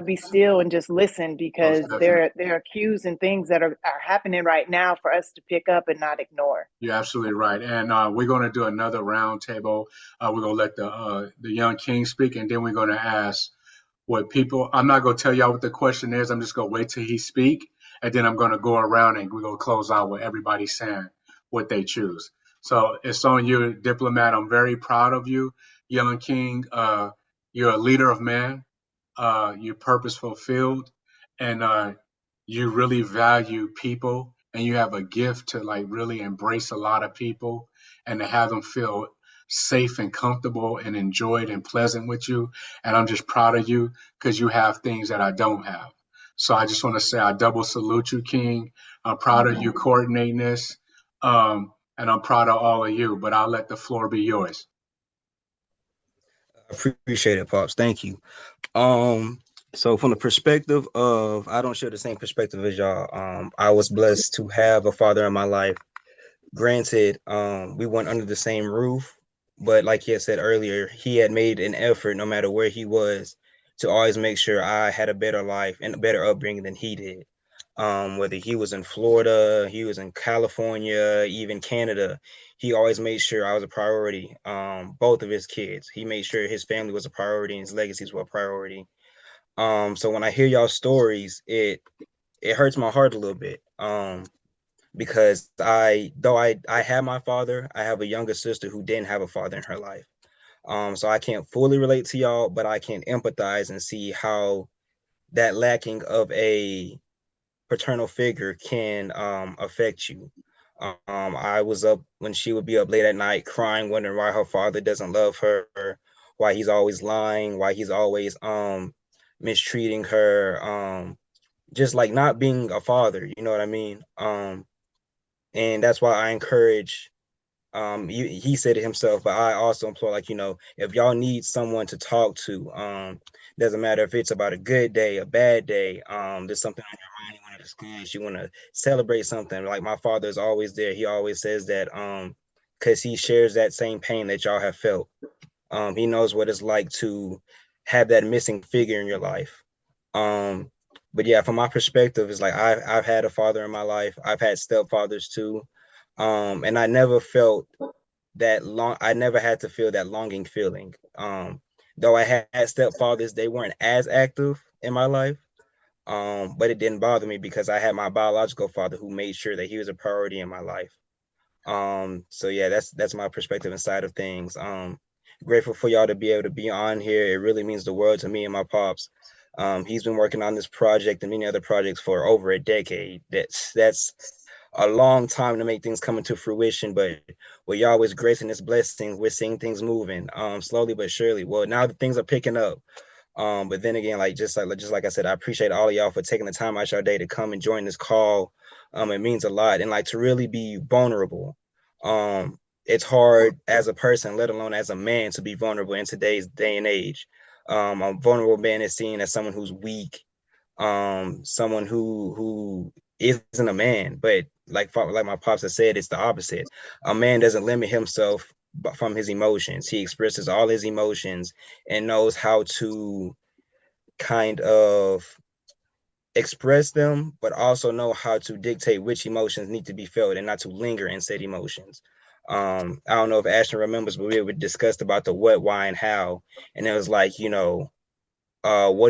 be still and just listen, because there are cues and things that are happening right now for us to pick up and not ignore. You're absolutely right. And we're going to do another roundtable. We're going to let the young king speak, and then we're going to ask what people. I'm not going to tell y'all what the question is. I'm just going to wait till he speak, and then I'm going to go around and we're going to close out with everybody saying what they choose. So it's on you, diplomat. I'm very proud of you, young king. You're a leader of men. You're purpose fulfilled, and you really value people, and you have a gift to like really embrace a lot of people and to have them feel safe and comfortable and enjoyed and pleasant with you. And I'm just proud of you because you have things that I don't have. So I just want to say I double salute you, King. I'm proud of you coordinating this. And I'm proud of all of you, but I'll let the floor be yours. I appreciate it, Pops. Thank you. So from the perspective of, I don't share the same perspective as y'all. I was blessed to have a father in my life. Granted, we weren't under the same roof, but like he had said earlier, he had made an effort, no matter where he was, to always make sure I had a better life and a better upbringing than he did. Whether he was in Florida, he was in California, even Canada, he always made sure I was a priority. Both of his kids, he made sure his family was a priority and his legacies were a priority. So when I hear y'all stories, it hurts my heart a little bit. Because I have my father, I have a younger sister who didn't have a father in her life. So I can't fully relate to y'all, but I can empathize and see how that lacking of a paternal figure can affect you. I was up when she would be up late at night crying, wondering why her father doesn't love her, why he's always lying, why he's always mistreating her, just like not being a father, you know what I mean? And that's why I encourage, he said it himself, but I also implore, like, if y'all need someone to talk to, doesn't matter if it's about a good day, a bad day, there's something on your mind you want to discuss, you want to celebrate something. Like, my father is always there. He always says that, because he shares that same pain that y'all have felt. He knows what it's like to have that missing figure in your life. But yeah, from my perspective, it's like I've had a father in my life. I've had stepfathers too. And I never felt I never had to feel that longing feeling. Though I had stepfathers, they weren't as active in my life. But it didn't bother me because I had my biological father who made sure that he was a priority in my life. So yeah, that's my perspective inside of things. Grateful for y'all to be able to be on here. It really means the world to me and my pops. He's been working on this project and many other projects for over a decade. That's a long time to make things come into fruition, but with Yahweh's grace and his blessings, we're seeing things moving slowly but surely. Well, now that things are picking up. But then again, just like I said, I appreciate all of y'all for taking the time out your day to come and join this call. It means a lot, and like to really be vulnerable. It's hard as a person, let alone as a man, to be vulnerable in today's day and age. A vulnerable man is seen as someone who's weak, someone who isn't a man. But like my pops has said, it's the opposite. A man doesn't limit himself from his emotions. He expresses all his emotions and knows how to kind of express them, but also know how to dictate which emotions need to be felt and not to linger in said emotions. I don't know if Ashton remembers, but we were discussed about the what, why, and how, and it was like, what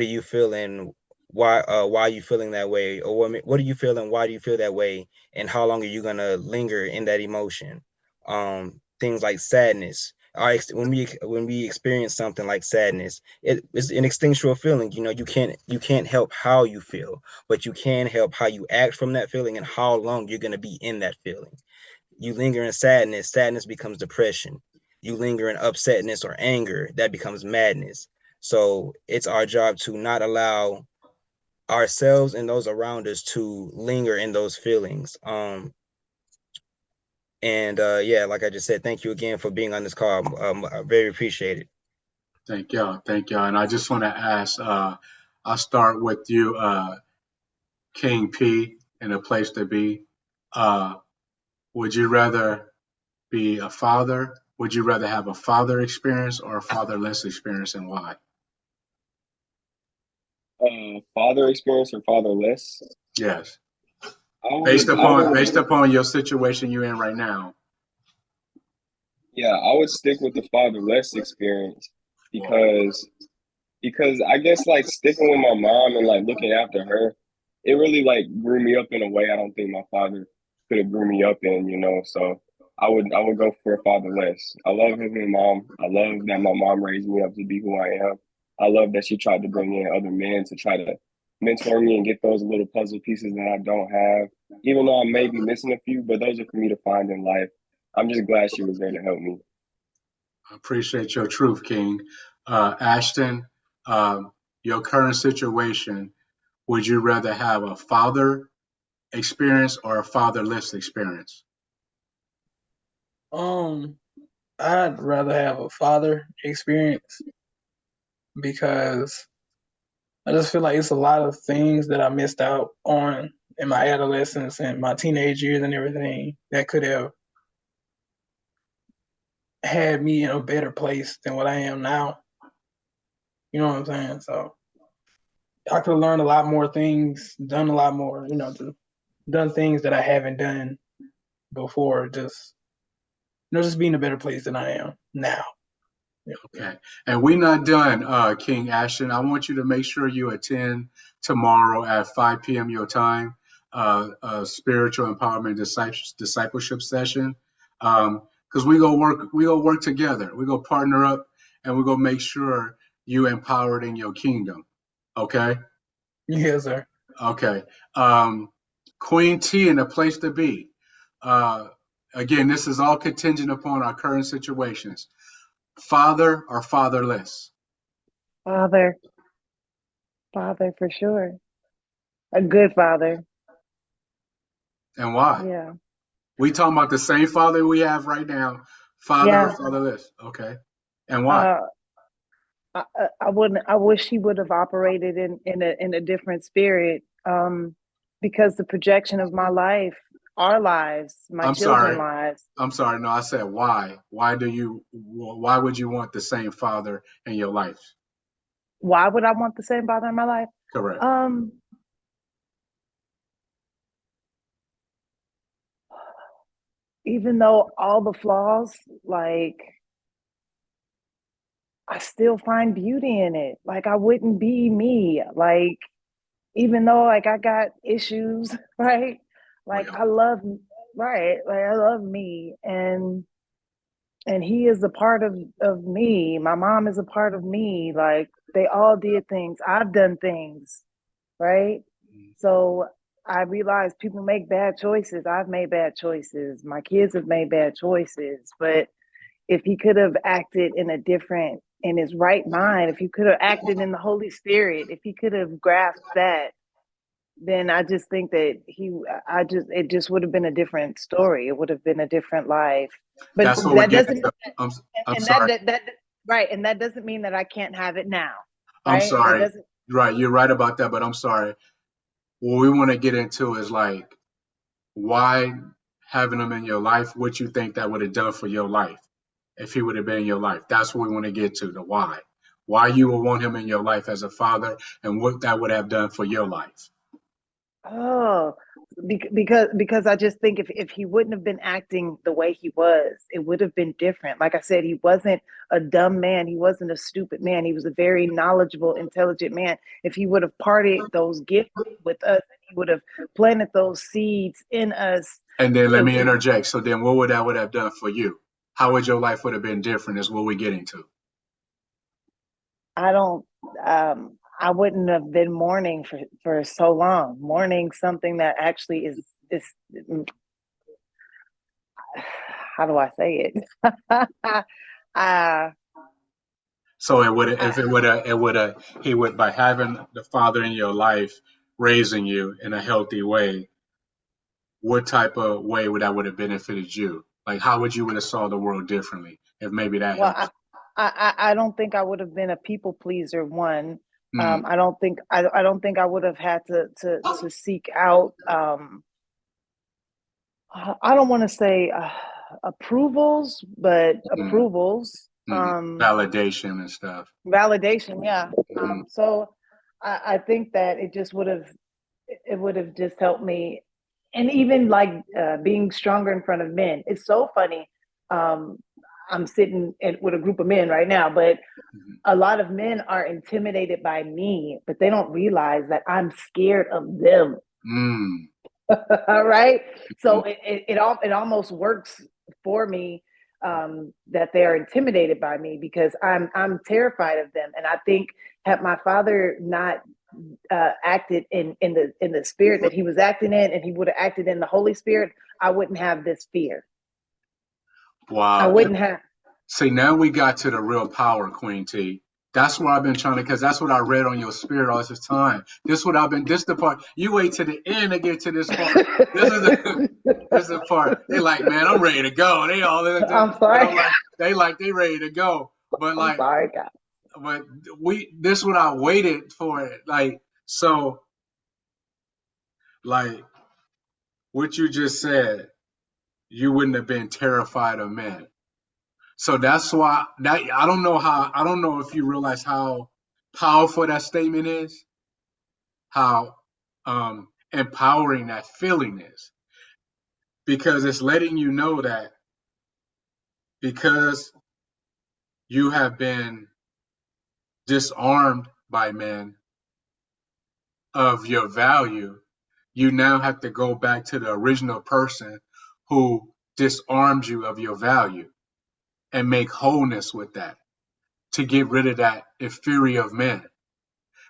are you feeling? Why are you feeling that way? Or what are you feeling? Why do you feel that way? And how long are you gonna linger in that emotion? Things like sadness. when we experience something like sadness, it is an instinctual feeling. You know, you can't help how you feel, but you can help how you act from that feeling and how long you're going to be in that feeling. You linger in sadness becomes depression. You linger in upsetness or anger, that becomes madness. So it's our job to not allow ourselves and those around us to linger in those feelings. Yeah, like I just said, thank you again for being on this call. I very appreciate it. Thank y'all. Thank y'all. And I just want to ask, I'll start with you, King P, in a place to be. Would you rather be a father? Would you rather have a father experience or a fatherless experience, and why? Father experience or fatherless? Yes. Based Based upon your situation you're in right now. Yeah, I would stick with the fatherless experience because I guess like sticking with my mom and like looking after her, it really like grew me up in a way I don't think my father could have grew me up in, you know. So I would go for a fatherless. I love having a mom. I love that my mom raised me up to be who I am. I love that she tried to bring in other men to try to mentor me and get those little puzzle pieces that I don't have. Even though I may be missing a few, but those are for me to find in life. I'm just glad she was there to help me. I appreciate your truth, King. Ashton, your current situation, would you rather have a father experience or a fatherless experience? I'd rather have a father experience because I just feel like it's a lot of things that I missed out on in my adolescence and my teenage years and everything that could have had me in a better place than what I am now. You know what I'm saying? So I could have learned a lot more things, done a lot more, done things that I haven't done before. Just be in a better place than I am now. Yeah. Okay. And we're not done, King Ashton. I want you to make sure you attend tomorrow at 5 p.m. your time, a spiritual empowerment discipleship session. Because we go work together. We go partner up, and we go make sure you empowered in your kingdom. Okay. Yes, sir. Okay. Queen T in a place to be. Uh, Again, this is all contingent upon our current situations. Father or fatherless? Father, father for sure. A good father. And why? Yeah. We talking about the same father we have right now, father or Yeah. fatherless? Okay. And why? Uh, I wouldn't. I wish he would have operated in a different spirit. Because the projection of my life, our lives, my I'm children's sorry. lives. I'm sorry. No, I said why. Why would you want the same father in your life? Why would I want the same father in my life? Correct. Even though all the flaws, like I still find beauty in it. Like I wouldn't be me. Like even though like I got issues, right? Like Well, I love right, like I love me and he is a part of me. My mom is a part of me. Like they all did things. I've done things, right? So I realize people make bad choices. I've made bad choices. My kids have made bad choices. But if he could have acted in his right mind, if he could have acted in the Holy Spirit, if he could have grasped that, then I just think that it just would have been a different story. It would have been a different life. But that's what we're that getting doesn't to. I'm and sorry. that right, and that doesn't mean that I can't have it now. I'm Right? That sorry. doesn't Right. You're right about that, but I'm sorry. What we want to get into is like why having him in your life, what you think that would have done for your life if he would have been in your life. That's what we want to get to, the why. Why you would want him in your life as a father and what that would have done for your life. Oh, because I just think if he wouldn't have been acting the way he was, it would have been different. Like I said, he wasn't a dumb man. He wasn't a stupid man. He was a very knowledgeable, intelligent man. If he would have parted those gifts with us, he would have planted those seeds in us. And then let me interject. So then what would that would have done for you? how would your life would have been different is what we're getting to. I don't. I wouldn't have been mourning for so long. Mourning something that actually is. How do I say it? So it would, if it would, he would, by having the father in your life raising you in a healthy way, what type of way would have benefited you? Like, how would you would have saw the world differently if maybe that Well, helps? I don't think I would have been a people pleaser. One, Mm, I don't think I would have had to seek out. I don't want to say approvals, but mm, approvals. validation and stuff. Validation, yeah. Mm, So I think that it would have just helped me, and even like being stronger in front of men. It's so funny. Um, I'm sitting with a group of men right now, but mm, a lot of men are intimidated by me, but they don't realize that I'm scared of them. mm, All right. mm. So it almost works for me, that they are intimidated by me because I'm terrified of them. And I think had my father not acted in the spirit that he was acting in, and he would have acted in the Holy Spirit, I wouldn't have this fear. I Wow. wouldn't have. See, now we got to the real power, Queen T. That's what I've been trying to, because that's what I read on your spirit all this time. This is the part. You wait to the end to get to this part. This is this is the part. They like, man, I'm ready to go. They all, and I'm I'm sorry. like, they ready to go. But I'm like, sorry, God. but this is what I waited for. It. Like, so, like, what you just said, you wouldn't have been terrified of men. So that's why that I don't know if you realize how powerful that statement is, how empowering that feeling is, because it's letting you know that because you have been disarmed by men of your value, you now have to go back to the original person who disarmed you of your value and make wholeness with that to get rid of that inferior of men.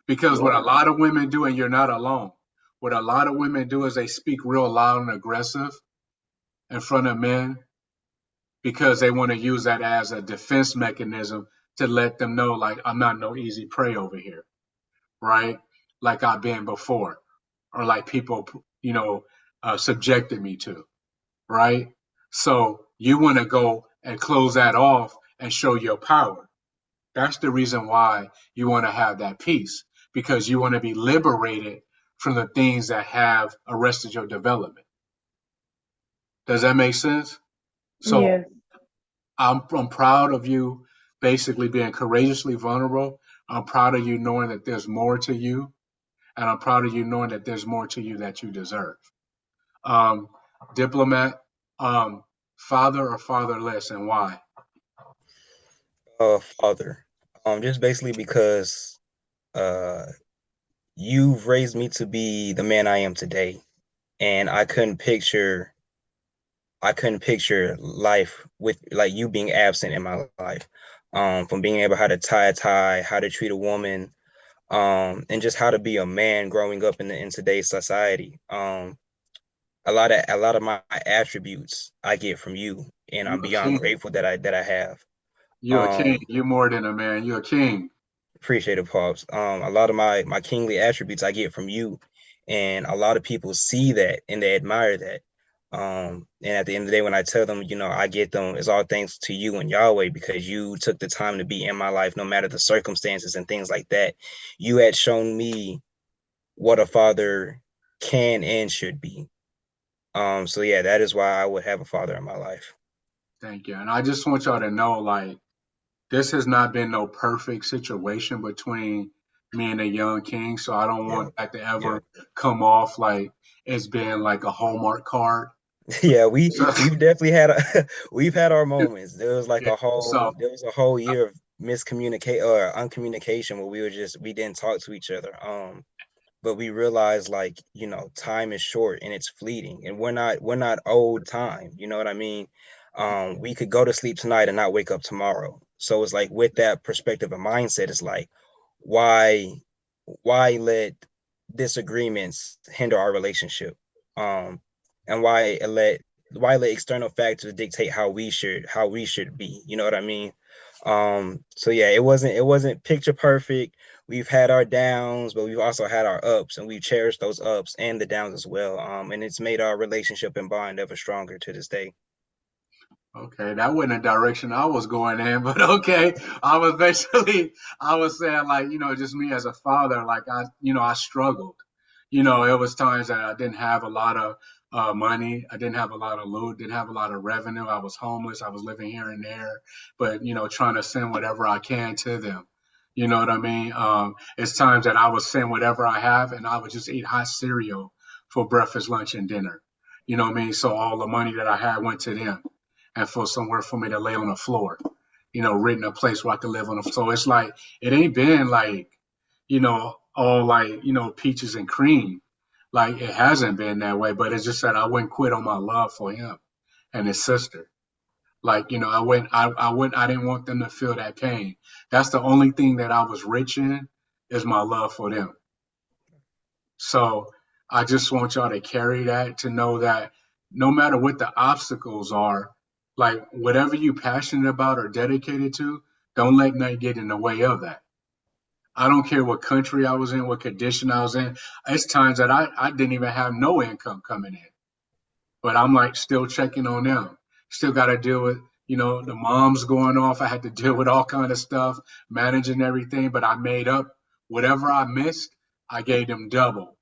Because what a Yeah. lot of women do, and you're not alone, what a lot of women do is they speak real loud and aggressive in front of men because they want to use that as a defense mechanism to let them know, like, I'm not no easy prey over here, right? Like I've been before, or like people, subjected me to, right? So you want to go and close that off and show your power. That's the reason why you want to have that peace, because you want to be liberated from the things that have arrested your development. Does that make sense? So Yes. I'm proud of you basically being courageously vulnerable. I'm proud of you knowing that there's more to you, and I'm proud of you knowing that there's more to you that you deserve. Um, Diplomat, father or fatherless, and why? Father. Just basically because uh you've raised me to be the man I am today, and I couldn't picture life with like you being absent in my life. From being able how to tie a tie, how to treat a woman, and just how to be a man growing up in today's society. A lot of my attributes I get from you, and I'm You're a beyond king. grateful that I have. You're a king. Um, You're more than a man. You're a king. Appreciate it, pops. A lot of my kingly attributes I get from you, and a lot of people see that and they admire that. And at the end of the day, when I tell them, I get them, it's all thanks to you and Yahweh because you took the time to be in my life, no matter the circumstances and things like that. You had shown me what a father can and should be. So yeah, that is why I would have a father in my life. Thank you. And I just want y'all to know, like, this has not been no perfect situation between me and a young king. So I don't Yeah, want that to yeah. ever come off like it's been like a Hallmark card. Yeah, So, we've definitely had we've had our moments. yeah. So There was a whole year of miscommunicate or uncommunication where we didn't talk to each other. but we realize, like, time is short and it's fleeting, and we're not owed time. You know what I mean? We could go to sleep tonight and not wake up tomorrow. So it's like, with that perspective and mindset, it's like, why let disagreements hinder our relationship? And why let external factors dictate how we should be? You know what I mean? So yeah, it wasn't picture perfect. We've had our downs, but we've also had our ups, and we've cherished those ups and the downs as well. And it's made our relationship and bond ever stronger to this day. Okay, that wasn't a direction I was going in, but okay. I was saying, like, just me as a father, like, I struggled. It was times that I didn't have a lot of money. I didn't have a lot of loot, didn't have a lot of revenue. I was homeless. I was living here and there, but, trying to send whatever I can to them. You know what I mean? It's times that I would send whatever I have, and I would just eat hot cereal for breakfast, lunch, and dinner. You know what I mean? So all the money that I had went to them, and for somewhere for me to lay on the floor, renting a place where I could live on the floor. So it's like, it ain't been like, all like, peaches and cream. Like, it hasn't been that way, but it's just that I wouldn't quit on my love for him and his sister. Like, I didn't want them to feel that pain. That's the only thing that I was rich in, is my love for them. So I just want y'all to carry that, to know that no matter what the obstacles are, like, whatever you passionate about or dedicated to, don't let nothing get in the way of that. I don't care what country I was in, what condition I was in. It's times that I didn't even have no income coming in, but I'm like still checking on them. Still got to deal with, the moms going off. I had to deal with all kind of stuff, managing everything, but I made up whatever I missed. I gave them double,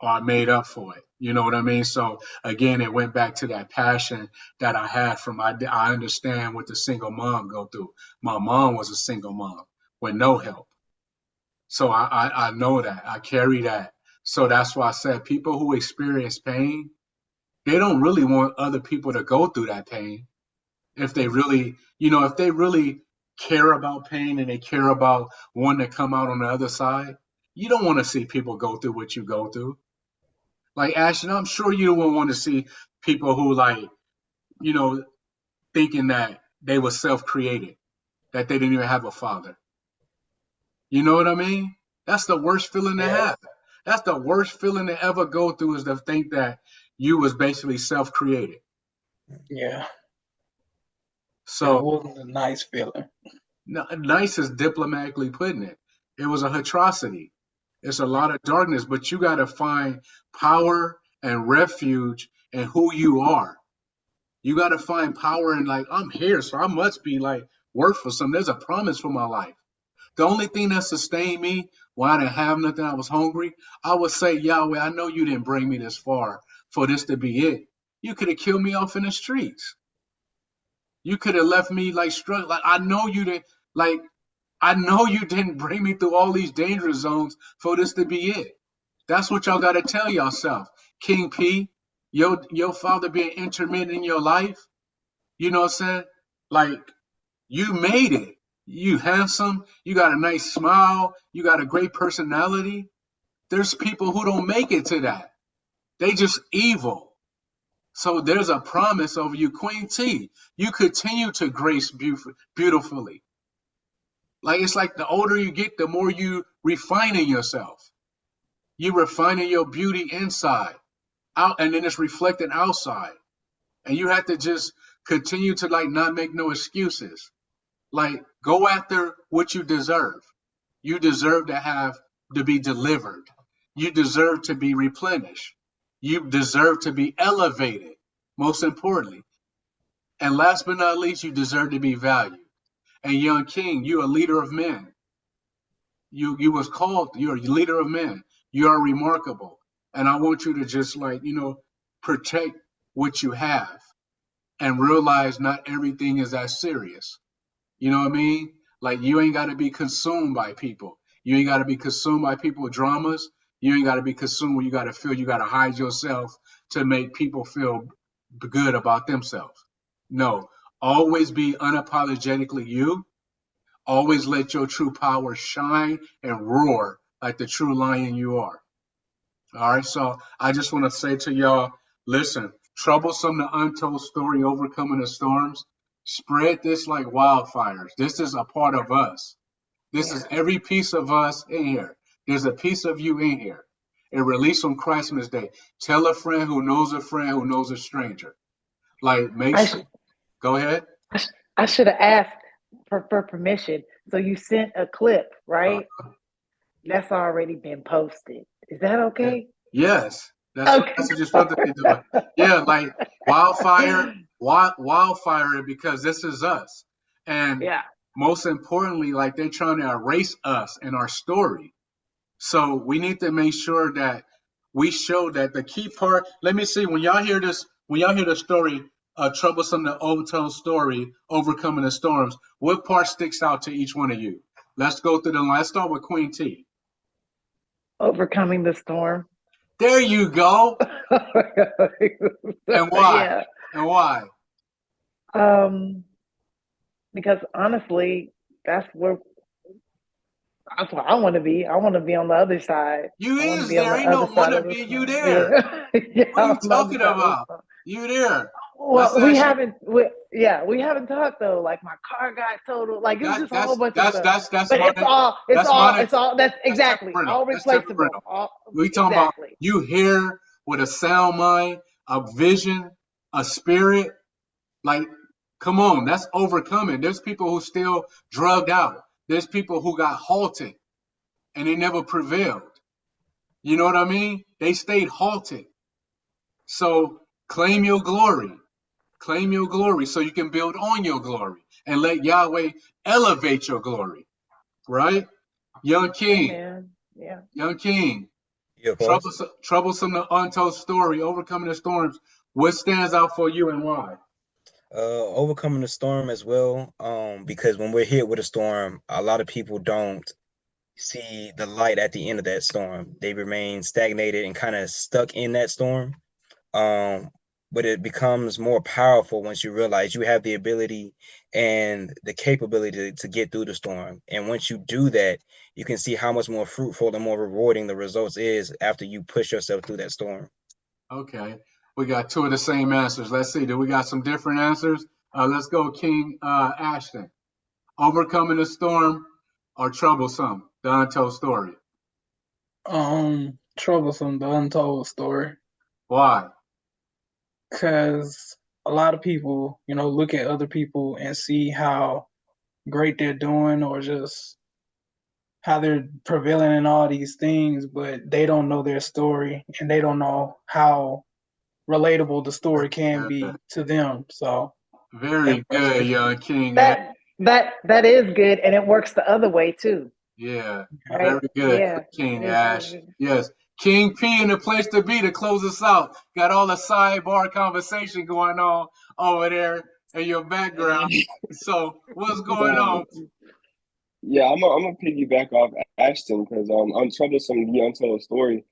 or I made up for it. You know what I mean? So again, it went back to that passion that I had from I understand what the single mom go through. My mom was a single mom with no help. So I know that. I carry that. So that's why I said, people who experience pain, they don't really want other people to go through that pain. If they really, if they really care about pain and they care about wanting to come out on the other side, you don't want to see people go through what you go through. Like, Ashton, I'm sure you don't want to see people who, like, you know, thinking that they were self-created, that they didn't even have a father. You know what I mean? That's the worst feeling to Yeah. have. That's the worst feeling to ever go through, is to think that you was basically self-created. Yeah. It So wasn't a nice feeling. nice is diplomatically putting it. It was a atrocity. It's a lot of darkness, but you got to find power and refuge in who you are. You got to find power in, like, I'm here, so I must be, like, worth for something. There's a promise for my life. The only thing that sustained me when I didn't have nothing, I was hungry, I would say, Yahweh, I know you didn't bring me this far for this to be it. You could have killed me off in the streets. You could have left me, like, struck. Like, I know you didn't. Like, I know you didn't bring me through all these dangerous zones for this to be it. That's what y'all got to tell yourself. King P, your father being intermittent in your life, you know what I'm saying? Like, you made it. You handsome, you got a nice smile, you got a great personality. There's people who don't make it to that. They just evil. So there's a promise over you, Queen T. You continue to grace beautifully. Like, it's like the older you get, the more you refining yourself. You refining your beauty inside, out, and then it's reflected outside. And you have to just continue to, like, not make no excuses. Like, go after what you deserve. You deserve to be delivered. You deserve to be replenished. You deserve to be elevated, most importantly. And last but not least, you deserve to be valued. And young king, you're a leader of men. You was called, you're a leader of men. You are remarkable. And I want you to just, like, protect what you have, and realize not everything is that serious. You know what I mean? Like, you ain't got to be consumed by people. You ain't got to be consumed by people's dramas. You ain't got to be consumed where you got to feel you got to hide yourself to make people feel good about themselves. No, always be unapologetically you. Always let your true power shine and roar like the true lion you are. All right, so I just want to say to y'all, listen, troublesome the untold story, overcoming the storms. Spread this like wildfires. This is a part of us. This is every piece of us in here. There's a piece of you in here. A release from Christ on this day. Tell a friend who knows a friend who knows a stranger. Like, make I, sure. Go ahead. I, I should have asked for permission. So you sent a clip, right? That's already been posted. Is that okay? Yes, that's Okay. what you're supposed to be doing. Yeah, like wildfire, because this is us. And Yeah. most importantly, like they're trying to erase us and our story. So we need to make sure that we show that the key part. Let me see, when y'all hear this, when y'all hear the story, troublesome the untold story, overcoming the storms, what part sticks out to each one of you? Let's go through the line. Let's start with Queen T. Overcoming the storm. There you go. And why? Yeah. And why? Because honestly, that's where I want to be. I want to be on the other side. You I want to is be on there. the Ain't no other side wanna of the be. You storm. there. Yeah. Yeah, What are you on the other talking side of the about? storm. You there. Let's Well, we ask you. haven't. We haven't talked though. Like my car got totaled. Like it was just a whole bunch of stuff. That's But minor. it's all. That's That's exactly all temperamental. That's replaceable. temperamental. We talking about Exactly. you here with a sound mind, a vision, a spirit. Like, come on, that's overcoming. There's people who still drugged out. There's people who got halted and they never prevailed. You know what I mean? They stayed halted. So claim your glory. Claim your glory so you can build on your glory and let Yahweh elevate your glory. Right? Young King. Amen. Yeah. Young King. Yeah, of course. Troublesome the untold story, overcoming the storms. What stands out for you and why? Overcoming the storm as well. Because when we're hit with a storm, a lot of people don't see the light at the end of that storm. They remain stagnated and kind of stuck in that storm. But it becomes more powerful once you realize you have the ability and the capability to get through the storm. And once you do that, you can see how much more fruitful and more rewarding the results is after you push yourself through that storm. Okay. We got two of the same answers. Let's see. Do we got some different answers? Let's go, King Ashton. Overcoming the storm or troublesome? The untold story. Troublesome, the untold story. Why? Because a lot of people, look at other people and see how great they're doing or just how they're prevailing in all these things, but they don't know their story and they don't know how relatable the story can be to them. So very good, Young King. That is good, and it works the other way too. Yeah, right? Very good, Yeah, King Ash. Yes, King P in the place to be to close us out. Got all the sidebar conversation going on over there in your background. So what's going on? Yeah, I'm gonna piggyback off Ashton because on troublesome the untold story.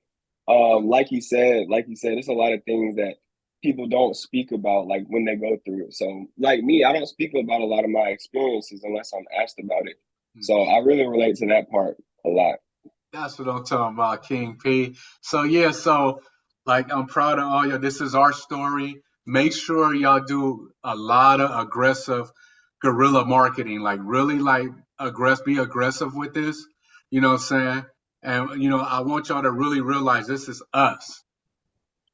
Like you said, there's a lot of things that people don't speak about like when they go through it. So like me, I don't speak about a lot of my experiences unless I'm asked about it. So I really relate to that part a lot. That's what I'm talking about, King P. So yeah, so like I'm proud of all y'all. This is our story. Make sure y'all do a lot of aggressive guerrilla marketing. Like really like be aggressive with this. You know what I'm saying? And I want y'all to really realize this is us.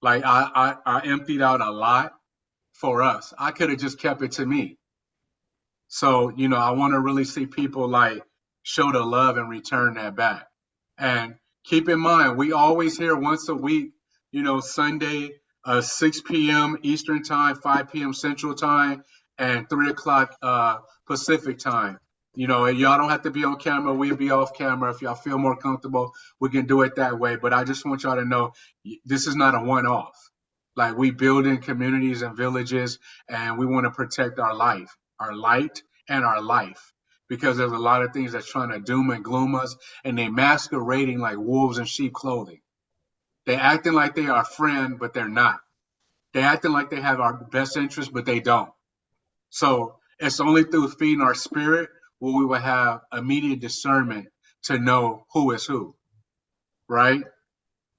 Like I emptied out a lot for us. I could have just kept it to me. So, I want to really see people like show the love and return that back. And keep in mind, we always here once a week, Sunday, 6 p.m. Eastern time, 5 p.m. Central time, and 3 o'clock Pacific time. And y'all don't have to be on camera. We'll be off camera. If y'all feel more comfortable, we can do it that way. But I just want y'all to know this is not a one-off. Like we build in communities and villages, and we want to protect our life, our light, and our life. Because there's a lot of things that's trying to doom and gloom us, and they masquerading like wolves in sheep clothing. They acting like they are our friend, but they're not. They acting like they have our best interest, but they don't. So it's only through feeding our spirit where we will have immediate discernment to know who is who, right?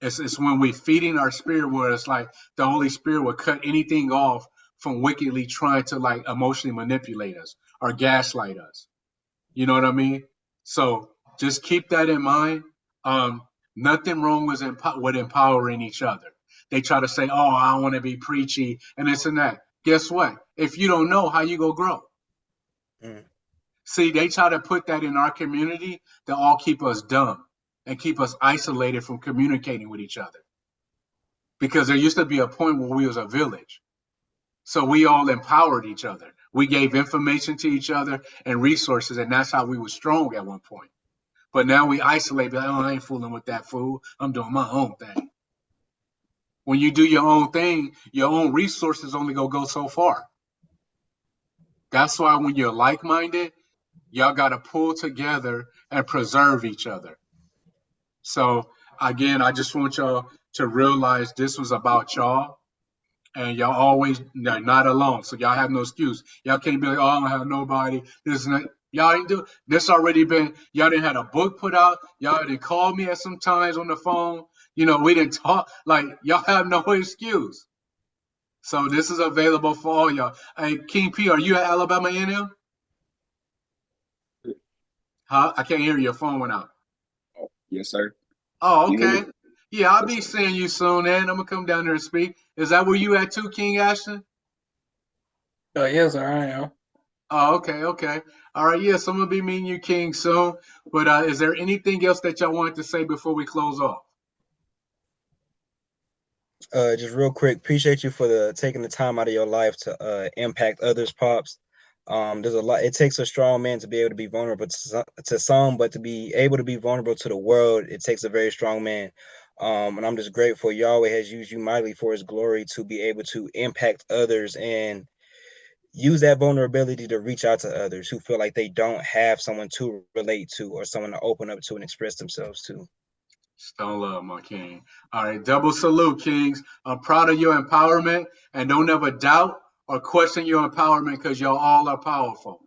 It's when we feeding our spirit where it's like the Holy Spirit will cut anything off from wickedly trying to like emotionally manipulate us or gaslight us. You know what I mean? So just keep that in mind. Nothing wrong with empowering each other. They try to say, "Oh, I want to be preachy and this and that." Guess what? If you don't know, how you go grow? Mm. See, they try to put that in our community to all keep us dumb and keep us isolated from communicating with each other. Because there used to be a point where we was a village. So we all empowered each other. We gave information to each other and resources, and that's how we were strong at one point. But now we isolate, like, oh, I ain't fooling with that fool. I'm doing my own thing. When you do your own thing, your own resources only go so far. That's why when you're like-minded, y'all got to pull together and preserve each other. So again, I just want y'all to realize this was about y'all, and y'all always not alone. So y'all have no excuse. Y'all can't be like, oh, I don't have nobody. This and that. Y'all ain't do this already been. Y'all didn't had a book put out. Y'all didn't call me at some times on the phone. You know, we didn't talk. Like y'all have no excuse. So this is available for all y'all. Hey, King P, are you at Alabama A&M? Huh? I can't hear you. Your phone went out. Yes, sir. Oh, You hear me? okay. Yeah, I'll Yes, be sir. seeing you soon, man. I'm gonna come down there and speak. Is that where you at too, King Ashton? Yes, sir, I am. Oh, okay. All right, yeah, so I'm gonna be meeting you, King, soon. But is there anything else that y'all wanted to say before we close off? Just real quick, appreciate you for taking the time out of your life to impact others, Pops. There's a lot. It takes a strong man to be able to be vulnerable to some, but to be able to be vulnerable to the world, it takes a very strong man. And I'm just grateful Yahweh has used you mightily for His glory to be able to impact others and use that vulnerability to reach out to others who feel like they don't have someone to relate to or someone to open up to and express themselves to. Stone love, my king. All right, double salute, kings. I'm proud of your empowerment, and don't ever doubt or question your empowerment because y'all all are powerful.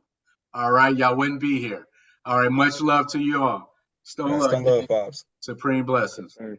All right, y'all wouldn't be here. All right, much love to you all. Stone love, Stone love, king. Pops. Supreme blessings. Sir.